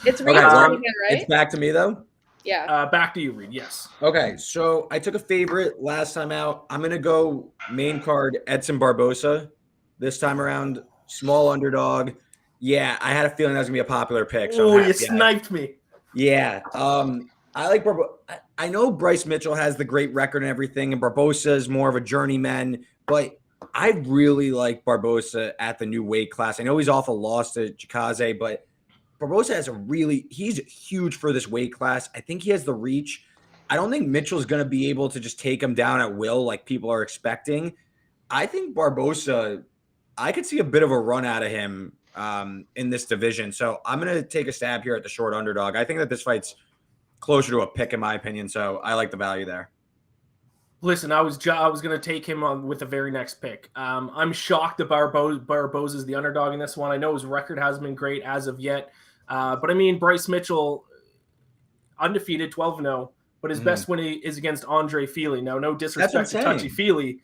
It's Reed's turn again, right? It's back to me though. Yeah. Back to you, Reed. Yes. Okay, so I took a favorite last time out. I'm gonna go main card Edson Barbosa this time around. Small underdog. Yeah, I had a feeling that was gonna be a popular pick. So you sniped me. Yeah. I like Barbosa. I know Bryce Mitchell has the great record and everything, and Barbosa is more of a journeyman, but I really like Barbosa at the new weight class. I know he's off a loss to Chikaze, but Barbosa has he's huge for this weight class. I think he has the reach. I don't think Mitchell's going to be able to just take him down at will like people are expecting. I think Barbosa, I could see a bit of a run out of him in this division. So I'm going to take a stab here at the short underdog. I think that this fight's closer to a pick in my opinion. So I like the value there. Listen, I was going to take him on with the very next pick. I'm shocked that Barbosa is the underdog in this one. I know his record hasn't been great as of yet. But I mean, Bryce Mitchell, undefeated, 12-0, but his best win is against Andre Feely. Now, no disrespect to Touchy Feely.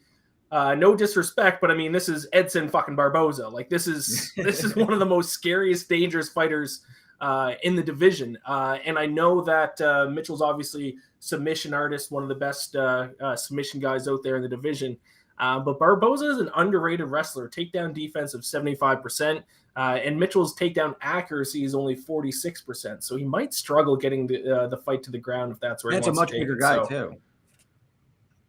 No disrespect, but I mean, this is Edson fucking Barbosa. Like, this is one of the most scariest, dangerous fighters in the division. And I know that Mitchell's obviously submission artist, one of the best submission guys out there in the division. But Barbosa is an underrated wrestler. Takedown defense of 75%. And Mitchell's takedown accuracy is only 46%. So he might struggle getting the fight to the ground if that's where he wants to take it. That's a much bigger guy, too.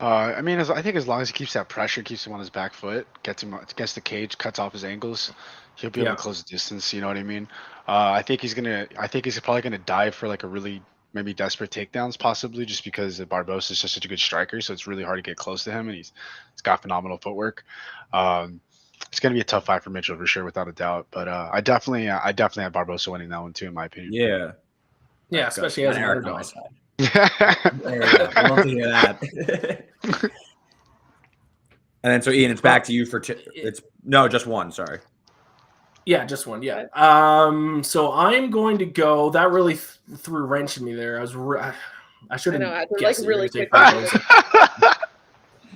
I mean, I think as long as he keeps that pressure, keeps him on his back foot, gets him against the cage, cuts off his angles, he'll be able to close the distance. You know what I mean? I think he's probably gonna dive for like a really maybe desperate takedowns, possibly just because Barbosa is just such a good striker, so it's really hard to get close to him, and he's got phenomenal footwork. It's gonna be a tough fight for Mitchell for sure, without a doubt. But I definitely have Barbosa winning that one too, in my opinion. Yeah, especially as an underdog. There you go. I love to hear that. And then so Ian, it's back to you for just one. Sorry. Yeah, just one. Yeah. So I'm going to go. That really threw a wrench in me there. I should have. I know. Like really quick.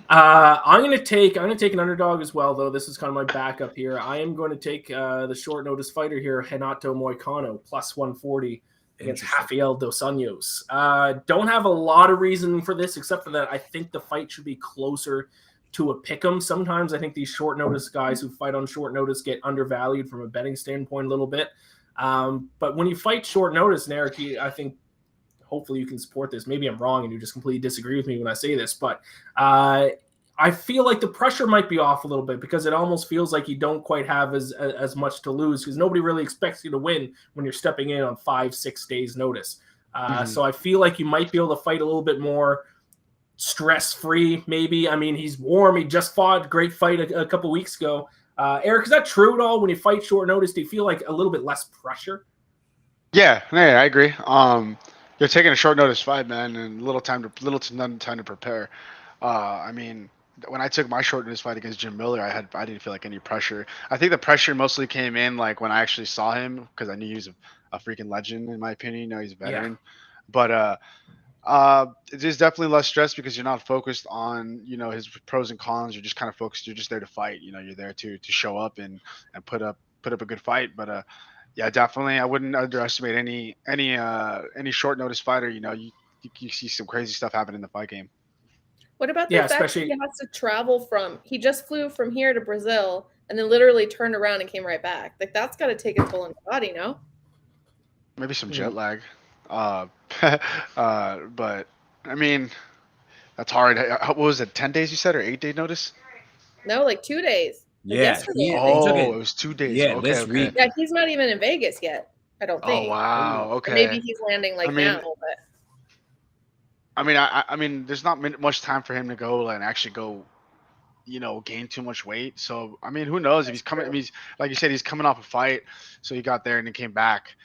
I'm going to take an underdog as well, though. This is kind of my backup here. I am going to take the short notice fighter here, Renato Moicano, +140 against Rafael Dos Anos. Don't have a lot of reason for this, except for that I think the fight should be closer to a pick'em. Sometimes I think these short notice guys who fight on short notice get undervalued from a betting standpoint a little bit. But when you fight short notice, and Eric, I think hopefully you can support this. Maybe I'm wrong and you just completely disagree with me when I say this, but I feel like the pressure might be off a little bit because it almost feels like you don't quite have as much to lose because nobody really expects you to win when you're stepping in on 5-6 days notice. So I feel like you might be able to fight a little bit more stress-free, maybe. I mean, he's warm. He just fought a great fight a couple weeks ago. Eric, is that true at all? When you fight short notice, do you feel like a little bit less pressure? Yeah, I agree. You're taking a short notice fight, man, and little to none time to prepare. I mean, when I took my short notice fight against Jim Miller, I didn't feel like any pressure. I think the pressure mostly came in like when I actually saw him because I knew he was a freaking legend in my opinion. He's a veteran, but It is definitely less stress because you're not focused on, his pros and cons. You're just kind of focused. You're just there to fight. You're there to show up and put up a good fight. But yeah, definitely, I wouldn't underestimate any short notice fighter. You see some crazy stuff happen in the fight game. What about the Yeah, fact that especially- he has to travel he just flew from here to Brazil and then literally turned around and came right back? Like, that's got to take a toll on the body, no? Maybe some jet lag. But I mean, that's hard. What was it? 10 days you said, or 8-day notice? No, like 2 days. Like Yeah. yesterday. It was 2 days. Yeah, Okay, this week. Yeah, he's not even in Vegas yet, I don't Oh think. wow. Or Okay. maybe he's landing now, but I mean, there's not much time for him to go and actually go, gain too much weight. So I mean, who knows if he's coming? I mean, like you said, he's coming off a fight, so he got there and then came back.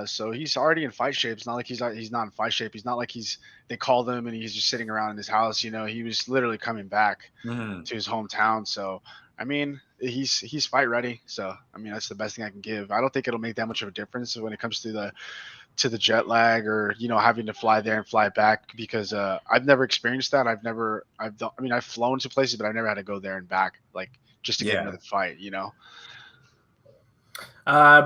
So he's already in fight shape. It's not like he's not in fight shape. He's not like they called him and he's just sitting around in his house. He was literally coming back to his hometown. So I mean, he's fight ready. So I mean, that's the best thing I can give. I don't think it'll make that much of a difference when it comes to the jet lag or having to fly there and fly back, because I've never experienced that. I've flown to places, but I've never had to go there and back, like just to get another fight.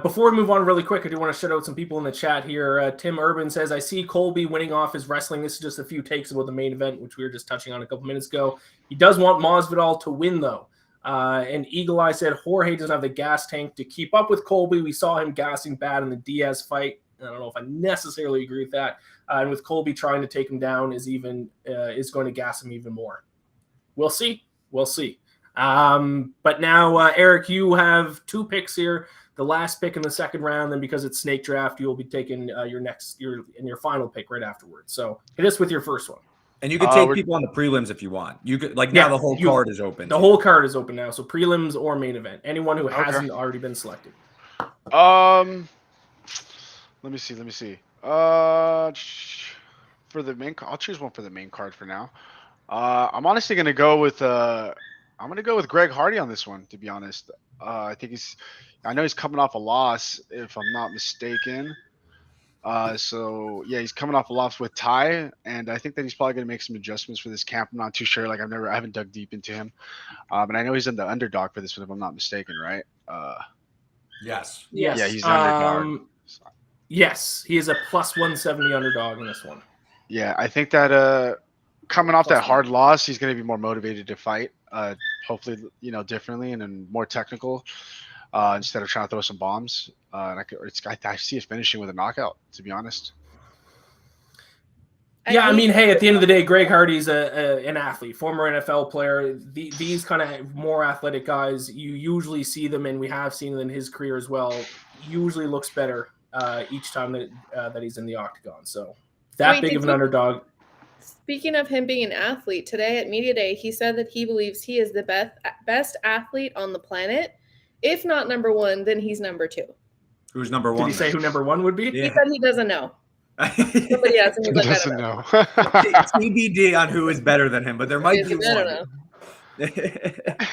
Before we move on really quick, I do want to shout out some people in the chat here. Tim Urban says, I see Colby winning off his wrestling. This is just a few takes about the main event, which we were just touching on a couple minutes ago. He does want Masvidal to win, though. And Eagle Eye said, Jorge doesn't have the gas tank to keep up with Colby. We saw him gassing bad in the Diaz fight. I don't know if I necessarily agree with that. And with Colby trying to take him down is going to gas him even more. We'll see. But now, Eric, you have 2 picks here. The last pick in the second round, then because it's snake draft, you'll be taking your final pick right afterwards. So hit us with your first one. And you can take people on the prelims if you want. You could now the whole card is open. The whole card is open now. So prelims or main event. Anyone who hasn't already been selected. Let me see. For the main, I'll choose one for the main card for now. I'm honestly gonna go with Greg Hardy on this one. To be honest, I know he's coming off a loss, if I'm not mistaken. So yeah, he's coming off a loss with Ty, and I think that he's probably gonna make some adjustments for this camp. I'm not too sure. Like I haven't dug deep into him, but I know he's in the underdog for this one, if I'm not mistaken, right? Yes. Yeah, he's underdog. Yes, he is a plus 170 underdog in this one. Yeah, I think that coming off that hard loss, he's going to be more motivated to fight. Hopefully, differently and then more technical instead of trying to throw some bombs. And I see it finishing with a knockout, to be honest. Yeah, I mean, hey, at the end of the day, Greg Hardy's an athlete, former NFL player. These kind of more athletic guys, you usually see them, and we have seen them in his career as well, usually looks better each time that he's in the octagon. So big of an underdog. Speaking of him being an athlete, today at Media Day, he said that he believes he is the best athlete on the planet. If not number 1, then he's number 2. Who's number 1? Did he say who number 1 would be? Yeah. He said he doesn't know. Somebody asked him. He doesn't know. TBD on who is better than him, but there might be I don't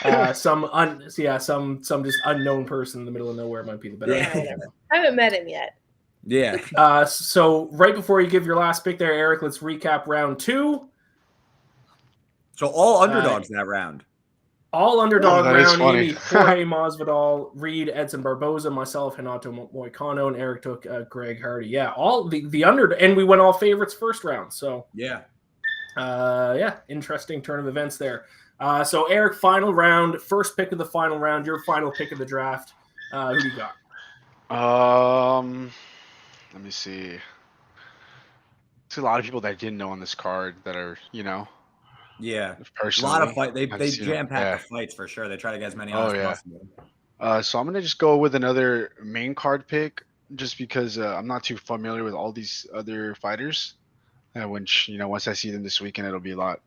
know. Some just unknown person in the middle of nowhere might be the better. Yeah, I haven't met him yet. Yeah. So right before you give your last pick there, Eric, let's recap round 2. So all underdogs in that round. All underdog round. Amy, Jorge Masvidal, Reed, Edson Barbosa, myself, Renato Moicano, and Eric took Greg Hardy. Yeah, all the under, and we went all favorites first round. So yeah, interesting turn of events there. So Eric, final round, first pick of the final round, your final pick of the draft. Who do you got? Let me see. There's a lot of people that I didn't know on this card that are, yeah, personally. A lot of fight. They jam pack the fights for sure. They try to get as many on as possible. So I'm gonna just go with another main card pick, just because I'm not too familiar with all these other fighters. Which once I see them this weekend, it'll be a lot.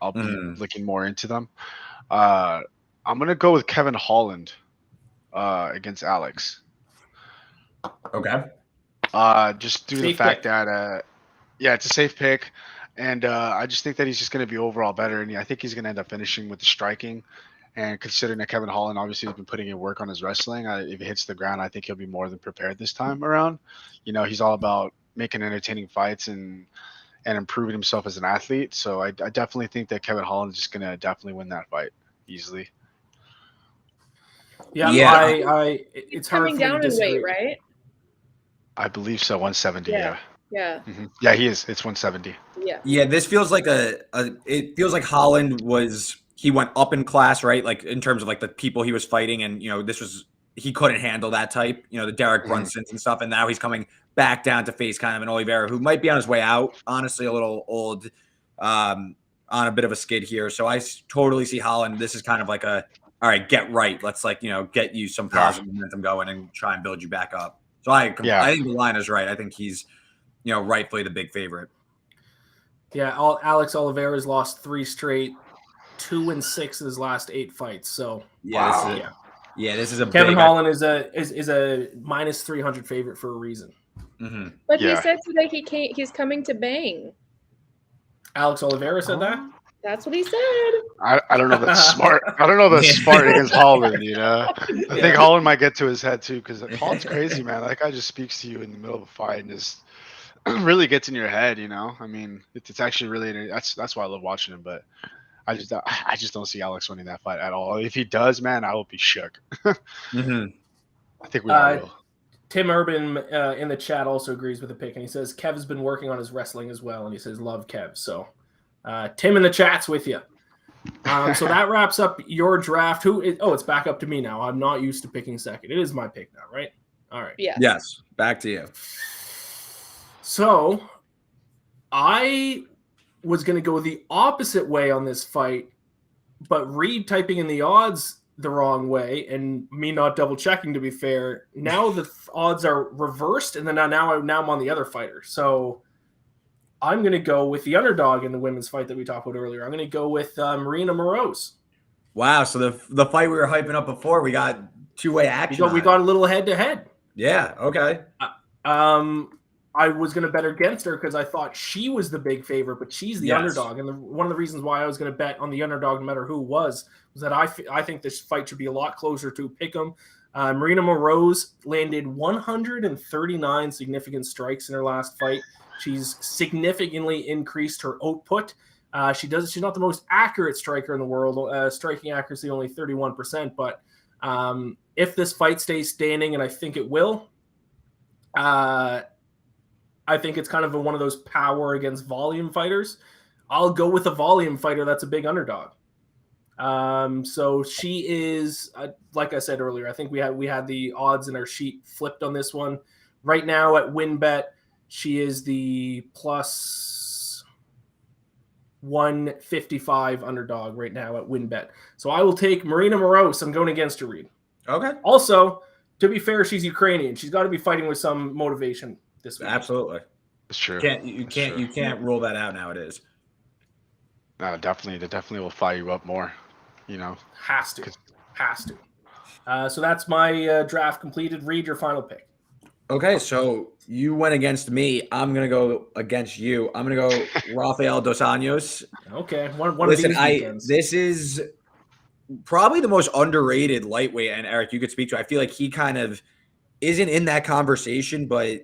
I'll be looking more into them. I'm gonna go with Kevin Holland against Alex. Okay. Just due to the fact that it's a safe pick. And I just think that he's just going to be overall better. And I think he's going to end up finishing with the striking. And considering that Kevin Holland obviously has been putting in work on his wrestling, if he hits the ground, I think he'll be more than prepared this time around. He's all about making entertaining fights and and improving himself as an athlete. So I definitely think that Kevin Holland is just going to definitely win that fight easily. Yeah, Yeah. it's hard Coming for me to down in disagree. weight, right? I believe so, 170. Yeah. Yeah, Yeah. yeah, he is. It's 170. Yeah. Yeah, this feels like it feels like Holland he went up in class, right? Like in terms of like the people he was fighting, and he couldn't handle that type, the Derek Brunsons and stuff, and now he's coming back down to face kind of an Oliveira who might be on his way out, honestly, a little old, on a bit of a skid here. So I totally see Holland. This is kind of like all right, get right. Let's get you some positive momentum going and try and build you back up. So I think the line is right. I think he's, rightfully the big favorite. Yeah, Alex Oliveira's lost 3 straight, 2-6 in his last 8 fights. So this is a Kevin Holland is a minus 300 favorite for a reason. Mm-hmm. But he said today he's coming to bang. Alex Oliveira said that? That's what he said. I don't know if that's smart. I don't know if that's smart against Holland, I think Holland might get to his head too, because Holland's crazy, man. That guy just speaks to you in the middle of a fight and just really gets in your head, I mean, it's actually really that's why I love watching him. But I just don't see Alex winning that fight at all. If he does, man, I will be shook. Mm-hmm. I think we all will. Tim Urban in the chat also agrees with the pick, and he says Kev has been working on his wrestling as well, and he says love Kev. So Tim in the chat's with you. So that wraps up your draft. It's back up to me now. I'm not used to picking second. It is my pick now, right? All right. Yeah. Yes. Back to you. So I was going to go the opposite way on this fight, but Reed typing in the odds the wrong way and me not double checking, to be fair. Now the odds are reversed, and then now I'm on the other fighter. So I'm going to go with the underdog in the women's fight that we talked about earlier. I'm going to go with Marina Morose. Wow. So the fight we were hyping up before, we got two-way action. We got a little head-to-head. Yeah. Okay. I was going to bet against her because I thought she was the big favorite, but she's the underdog. And one of the reasons why I was going to bet on the underdog, no matter who was that I think this fight should be a lot closer to pick'em. Marina Morose landed 139 significant strikes in her last fight. She's significantly increased her output. She's not the most accurate striker in the world. Striking accuracy only 31%. But if this fight stays standing, and I think it will, I think it's kind of one of those power against volume fighters. I'll go with a volume fighter that's a big underdog. So she is, like I said earlier, I think we had the odds in our sheet flipped on this one. Right now at WinBet, she is the plus 155 underdog right now at WinBet. So I will take Marina Morose. I'm going against her, Reed. Okay. Also, to be fair, she's Ukrainian. She's got to be fighting with some motivation this week. Absolutely. It's true. You can't rule that out nowadays. No, definitely will fire you up more, Has to. So that's my draft completed. Read your final pick. Okay, so you went against me. I'm gonna go against you. I'm gonna go Rafael Dos Anos. Okay, one Listen, of these weekends. This is probably the most underrated lightweight, and Eric, you could speak to. I feel like he kind of isn't in that conversation, but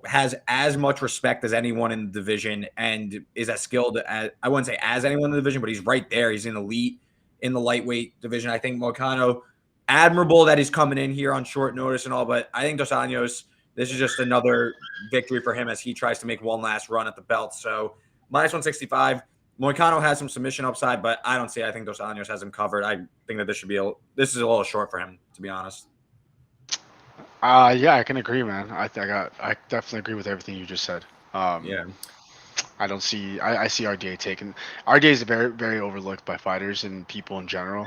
has as much respect as anyone in the division, and is as skilled as, I wouldn't say as anyone in the division, but he's right there. He's an elite in the lightweight division. I think Moicano, admirable that he's coming in here on short notice and all, but I think Dos Anos, this is just another victory for him as he tries to make one last run at the belt. So minus 165. Moicano has some submission upside, but I think Dos Anos has him covered. I think that this is a little short for him, to be honest. Yeah, I can agree, man. I definitely agree with everything you just said. Yeah. I see RDA taking. RDA is very, very overlooked by fighters and people in general.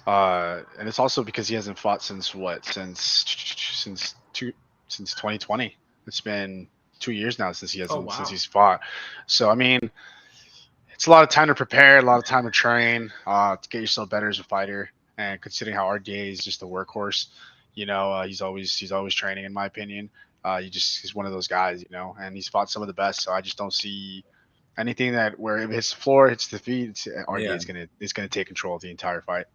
And it's also because he hasn't fought since 2020. It's been 2 years now since since he's fought. So I mean, it's a lot of time to prepare, a lot of time to train, to get yourself better as a fighter. And considering how RDA is just a workhorse, he's always training, in my opinion. He's one of those guys, and he's fought some of the best. So I just don't see anything that where if hits the floor, hits the feet, RDA is gonna take control of the entire fight.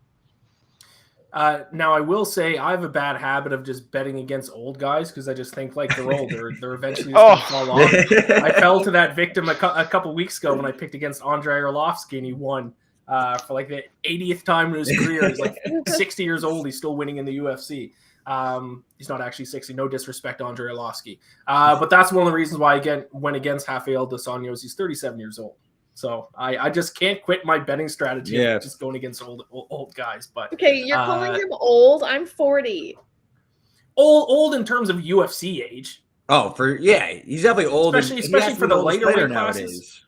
Now I will say I have a bad habit of just betting against old guys because I just think like they're old. They're eventually just gonna fall off. I fell to that victim a couple weeks ago when I picked against Andrei Arlovsky and he won for like the 80th time in his career. He's like 60 years old. He's still winning in the UFC. He's not actually 60. No disrespect to Andrei Arlovsky. But that's one of the reasons why I went against Rafael Dos Anos. He's 37 years old. So I just can't quit my betting strategy of just going against old guys. But okay, you're calling him old. I'm 40. Old in terms of UFC age. Oh, he's definitely old, especially for the lighter weight nowadays.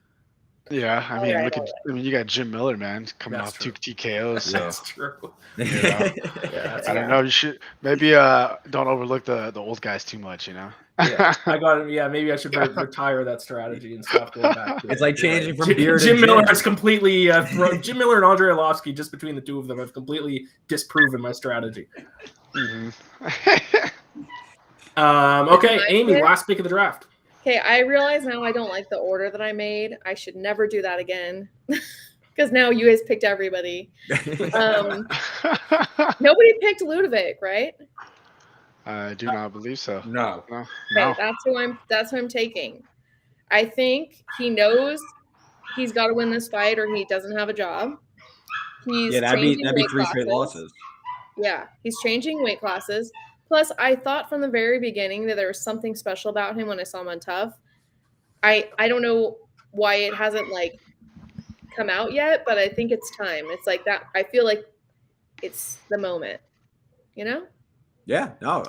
Yeah, I mean, you got Jim Miller, man, coming off 2 TKOs. So. That's true. I don't know. You should maybe don't overlook the old guys too much. I got it. Yeah, maybe I should retire that strategy and stop going back to it. It's like changing from beer to Jim Miller has completely Jim Miller and Andrei Arlovsky, just between the two of them, have completely disproven my strategy. Okay, Amy, last pick of the draft. Okay, I realize now I don't like the order that I made. I should never do that again. Because now you guys picked everybody. Nobody picked Ludovic, right? I do not believe so. No. Okay, that's who I'm taking. I think he knows he's got to win this fight or he doesn't have a job. That'd be 3 straight losses. Yeah, he's changing weight classes. Plus, I thought from the very beginning that there was something special about him when I saw him on Tough. I don't know why it hasn't come out yet, but I think it's time. It's like that. I feel like it's the moment, Yeah, no,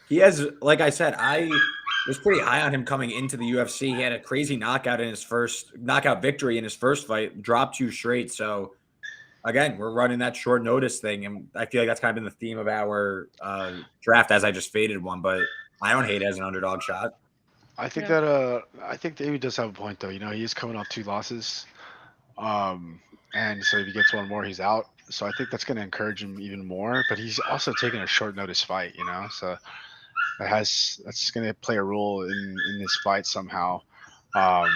he has, like I said, I was pretty high on him coming into the UFC. He had a crazy knockout victory in his first fight, dropped 2 straight. So again, we're running that short notice thing. And I feel like that's kind of been the theme of our draft as I just faded one, but I don't hate it as an underdog shot. I think that I think David does have a point though. He is coming off 2 losses. And so if he gets one more, he's out. So I think that's going to encourage him even more. But he's also taking a short notice fight, So that's going to play a role in this fight somehow. I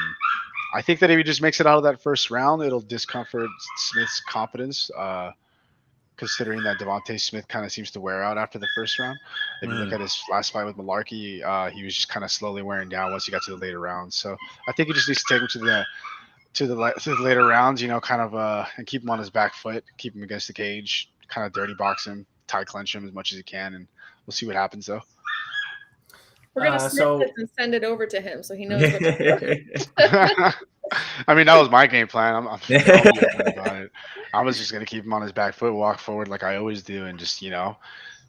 think that if he just makes it out of that first round, it'll discomfort Smith's confidence. Considering that Devonta Smith kind of seems to wear out after the first round. If you look at his last fight with Malarkey, he was just kind of slowly wearing down once he got to the later rounds. So I think he just needs to take him to the later rounds, and keep him on his back foot, keep him against the cage, kind of dirty box him, tie clench him as much as he can, and we'll see what happens though. We're gonna snip this and send it over to him so he knows what to do. I mean, that was my game plan. I'm about it. I was just gonna keep him on his back foot, walk forward like I always do, and just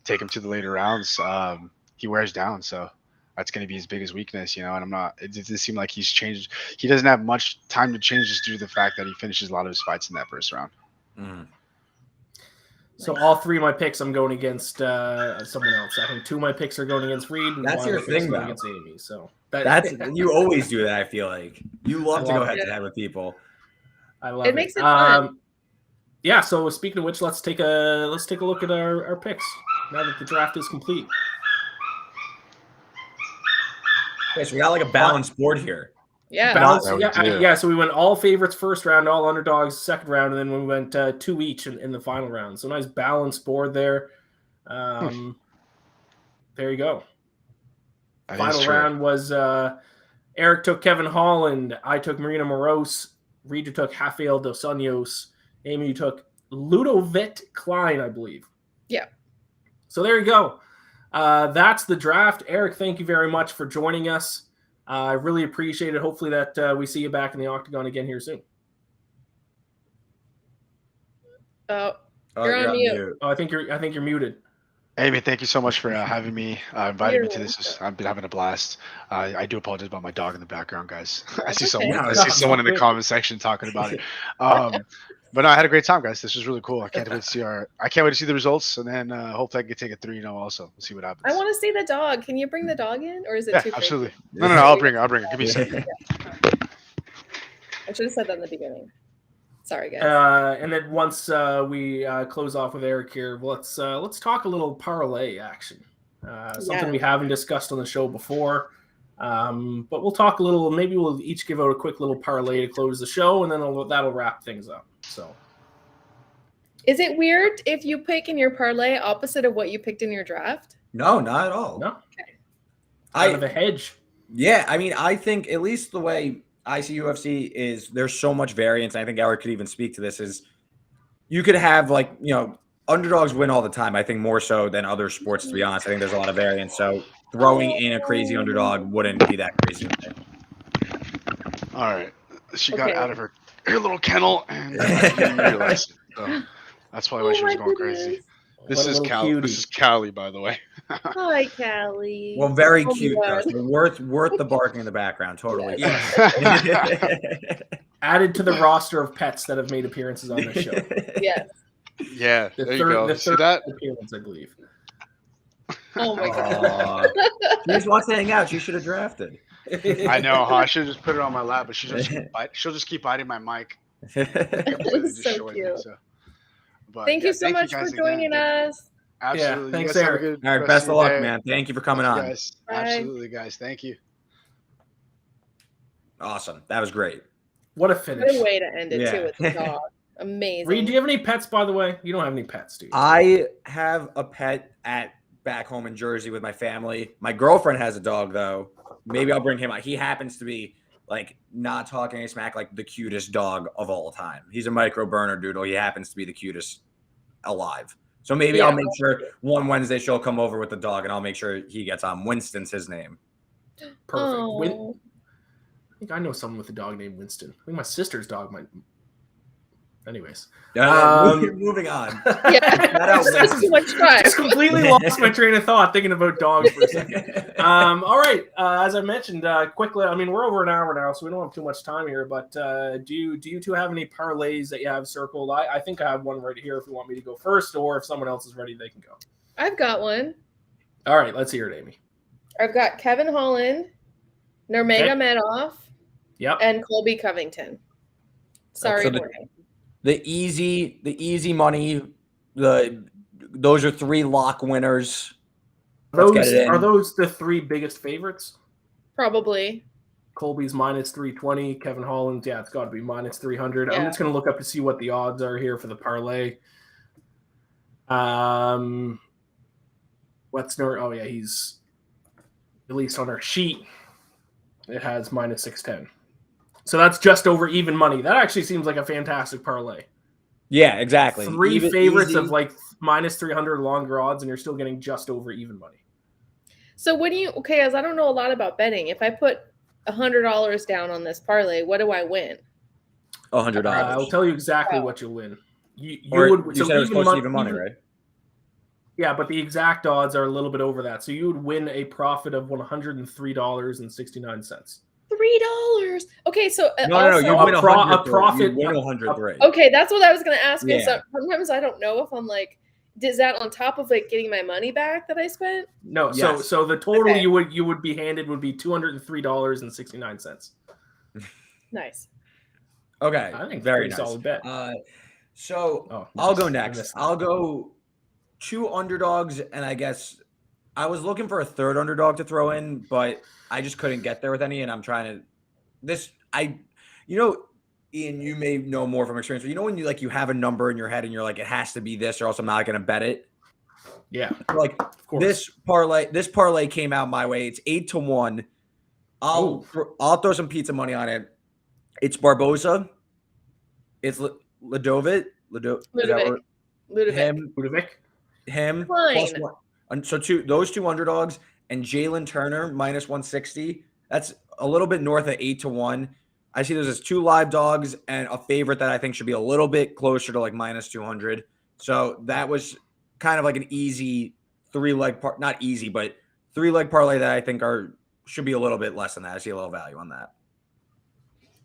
take him to the later rounds. He wears down, so that's going to be his biggest weakness, and I'm not. It doesn't seem like he's changed. He doesn't have much time to change just due to the fact that he finishes a lot of his fights in that first round. So all 3 of my picks, I'm going against someone else. I think 2 of my picks are going against Reed. And that's your thing, though. Against Amy. So that's you always do that. I feel like you love to go head to head with people. I love it. It makes it fun. Yeah. So speaking of which, let's take a look at our picks now that the draft is complete. Okay, so we got a balanced board here. Yeah. Yeah. So we went all favorites first round, all underdogs second round, and then we went 2 each in the final round. So nice balanced board there. There you go. Final round was Eric took Kevin Holland. I took Marina Morose. Reed took Rafael Dos Anos. Amy took Ludovic Klein, I believe. Yeah. So there you go. That's the draft. Eric, thank you very much for joining us. I really appreciate it. Hopefully that we see you back in the octagon again here soon. You're on mute. Oh, I think you're muted. Amy, thank you so much for having me, inviting me to this. I've been having a blast. I do apologize about my dog in the background, guys. I see someone in the comment section talking about it. But no, I had a great time, guys. This was really cool. I can't wait to see the results, and then hopefully I can take it 3-0 also. We'll see what happens. I want to see the dog. Can you bring the dog in, or is it too crazy? Absolutely. No, I'll bring it. Give me a second. I should have said that in the beginning. Sorry, guys. And then once we close off with Eric here, let's talk a little parlay action. Something we haven't discussed on the show before. But we'll talk a little. Maybe we'll each give out a quick little parlay to close the show, and then that'll wrap things up. So, Is it weird if you pick in your parlay opposite of what you picked in your draft? No, not at all. No. Okay. Kind of a hedge. Yeah, I mean, I think at least the way I see UFC is there's so much variance. And I think Eric could even speak to this. Is you could have like underdogs win all the time. I think more so than other sports. To be honest, I think there's a lot of variance. So throwing in a crazy underdog wouldn't be that crazy. All right, she got out of her little kennel and didn't realize it. So that's probably why she was going crazy. This is Callie. This is Callie, by the way. Hi, Callie. Well, very cute. So worth the barking in the background. Totally. Yes. Added to the roster of pets that have made appearances on this show. Yes. Yeah, there you go. The See third that? appearance, I believe. Oh my god. She just wants to hang out. She should have drafted. I know, huh? I should have just put it on my lap, but she'll just keep biting my mic. That's so cute. But, thank you so much for joining us. Absolutely. Yeah, thanks, Have a Eric. good All right, rest best of your luck, day. man. Thank you for coming on. Guys. Bye. Absolutely, guys. Thank you. Awesome. That was great. What a finish. Good way to end it Yeah. too with the dog. Amazing. Reed, do you have any pets, by the way? You don't have any pets, do you? I have a pet back home in Jersey with my family. My girlfriend has a dog, though. Maybe I'll bring him out. He happens to be, like, not talking any smack, like the cutest dog of all time. He's a micro burner doodle. He happens to be the cutest alive. So maybe I'll make sure one Wednesday she'll come over with the dog, and I'll make sure he gets on. Winston's his name. Perfect. Oh. I think I know someone with a dog named Winston. I think my sister's dog might. Anyways. Moving on. Yeah. That's too much time. Just completely lost my train of thought thinking about dogs for a second. All right. As I mentioned, quickly, I mean, we're over an hour now, so we don't have too much time here, but do you two have any parlays that you have circled? I think I have one right here if you want me to go first, or if someone else is ready, they can go. I've got one. All right. Let's hear it, Amy. I've got Kevin Holland, Nurmagomedov, Yep. and Colby Covington. Sorry, So Jorge. the easy money. Those are 3 lock winners. Are those the 3 biggest favorites? Probably. Colby's minus 320. Kevin Holland's, it's got to be minus 300. I'm Yeah. just going to look up to see what the odds are here for the parlay. He's at least on our sheet. It has minus 610. So that's just over even money. That actually seems like a fantastic parlay. Yeah, exactly. 3 favorites of like minus 300 longer odds, and you're still getting just over even money. So as I don't know a lot about betting, if I put $100 down on this parlay, what do I win? $100. I'll tell you exactly what you'll win. You said it was even close to even money, right? Yeah, but the exact odds are a little bit over that. So you would win a profit of $103.69. $3. Okay, so No, you win a profit. You win 103. Okay, that's what I was going to ask. Yeah. So sometimes I don't know if I'm like, is that on top of like getting my money back that I spent? No, Yes. so the total Okay. you would be handed would be $203.69. Nice. Okay, I think very pretty nice. solid bet. I'll go next. I'll go 2 underdogs, and I guess I was looking for a third underdog to throw in, but I just couldn't get there with any, and I'm trying to Ian, you may know more from experience, but when you have a number in your head and you're like, it has to be this or else I'm not going to bet it. Yeah. Like Of course. this parlay came out my way. It's 8-1. I'll throw some pizza money on it. It's Barbosa. It's Ludovic. Him. Fine. +1. So those 2 underdogs and Jalen Turner minus 160. That's a little bit north of 8-1. I see those as 2 live dogs and a favorite that I think should be a little bit closer to like minus 200. So that was kind of like an easy 3-leg not easy, but 3-leg parlay that I think should be a little bit less than that. I see a little value on that.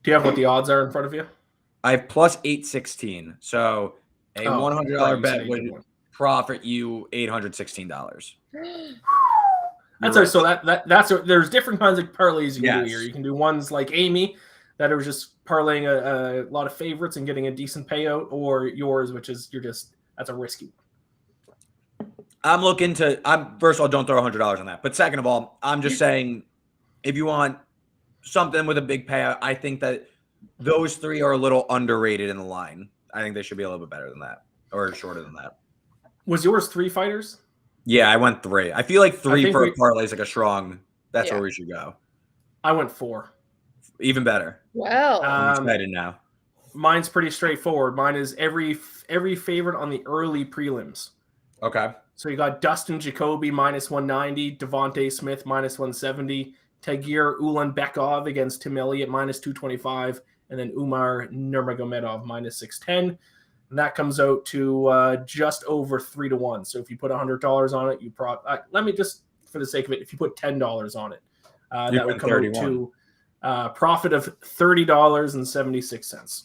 Do you have what the odds are in front of you? I have plus 816. So a $100 bet would profit you $816. There's different kinds of parlays you can do here. You can do ones like Amy that are just parlaying a lot of favorites and getting a decent payout, or yours, which is that's a risky one. First of all, don't throw $100 on that. But second of all, I'm just saying, if you want something with a big payout, I think that those 3 are a little underrated in the line. I think they should be a little bit better than that. or shorter than that. Was yours 3 fighters? Yeah, I went 3. I feel like 3 for a parlay is like a strong. That's where we should go. I went 4. Even better. Wow. I'm excited now. Mine's pretty straightforward. Mine is every favorite on the early prelims. Okay. So you got Dustin Jacoby -190, Devonta Smith -170, Tagir Ulanbekov against Tim Elliott -225, and then Umar Nurmagomedov -610. And that comes out to just over 3-1. So if you put $100 on it, let me just, for the sake of it, if you put $10 on it, that would come 31. Out to profit of $30.76.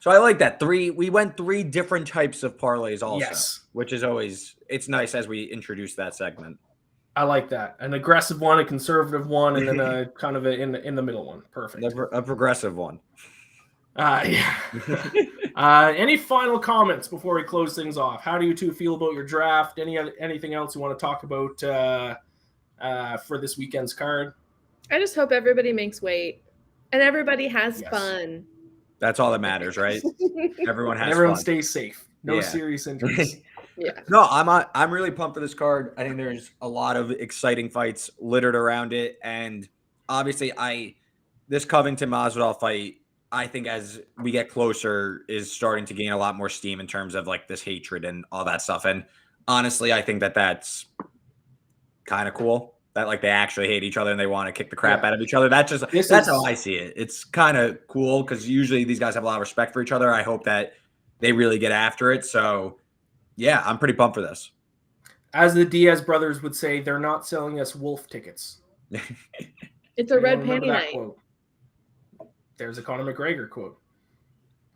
So I like that. We went 3 different types of parlays also, yes, which is always, it's nice as we introduce that segment. I like that. An aggressive one, a conservative one, and then a kind of in the middle one. Perfect. A progressive one. Yeah. Any final comments before we close things off? How do you two feel about your draft? Anything else you want to talk about for this weekend's card? I just hope everybody makes weight and everybody has fun. That's all that matters, right? Everyone stays safe. No serious injuries. Yeah. No, I'm really pumped for this card. I think there's a lot of exciting fights littered around it, and obviously, this Covington Masvidal fight, I think as we get closer, is starting to gain a lot more steam in terms of like this hatred and all that stuff. And honestly, I think that's kind of cool. That like they actually hate each other and they want to kick the crap out of each other. That's how I see it. It's kind of cool because usually these guys have a lot of respect for each other. I hope that they really get after it. So yeah, I'm pretty pumped for this. As the Diaz brothers would say, they're not selling us wolf tickets. It's a red panty night. Quote? There's a Conor McGregor quote.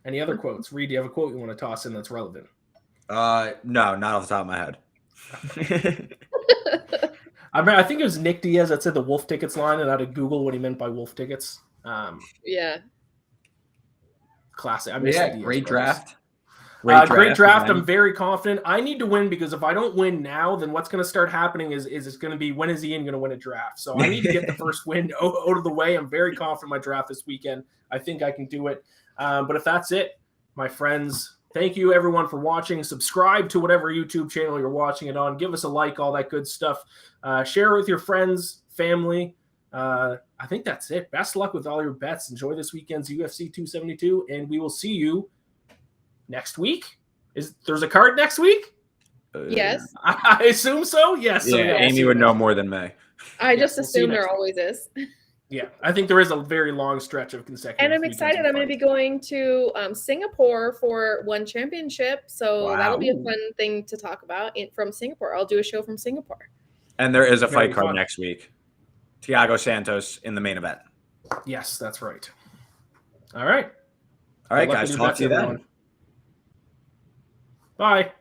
Any other quotes? Reed, do you have a quote you want to toss in that's relevant? No, not off the top of my head. I think it was Nick Diaz that said the wolf tickets line, and I had to Google what he meant by wolf tickets. Yeah. Classic. Great draft. Great draft. I'm very confident. I need to win because if I don't win now, then what's going to start happening is it's going to be, when is Iain going to win a draft? So I need to get the first win out of the way. I'm very confident in my draft this weekend. I think I can do it. But if that's it, my friends, thank you everyone for watching. Subscribe to whatever YouTube channel you're watching it on. Give us a like, all that good stuff. Share it with your friends, family. I think that's it. Best luck with all your bets. Enjoy this weekend's UFC 272, and we will see you next week. There's a card next week? Yes. I assume so. Yes. Yeah, Amy would know more than me. I just assume there always is. Yeah, I think there is a very long stretch of consecutive. And I'm excited. I'm going to be going to Singapore for one championship. So that'll be a fun thing to talk about from Singapore. I'll do a show from Singapore. And there is a fight card next week. Thiago Santos in the main event. Yes, that's right. All right. All right, guys. Talk to you then. Bye.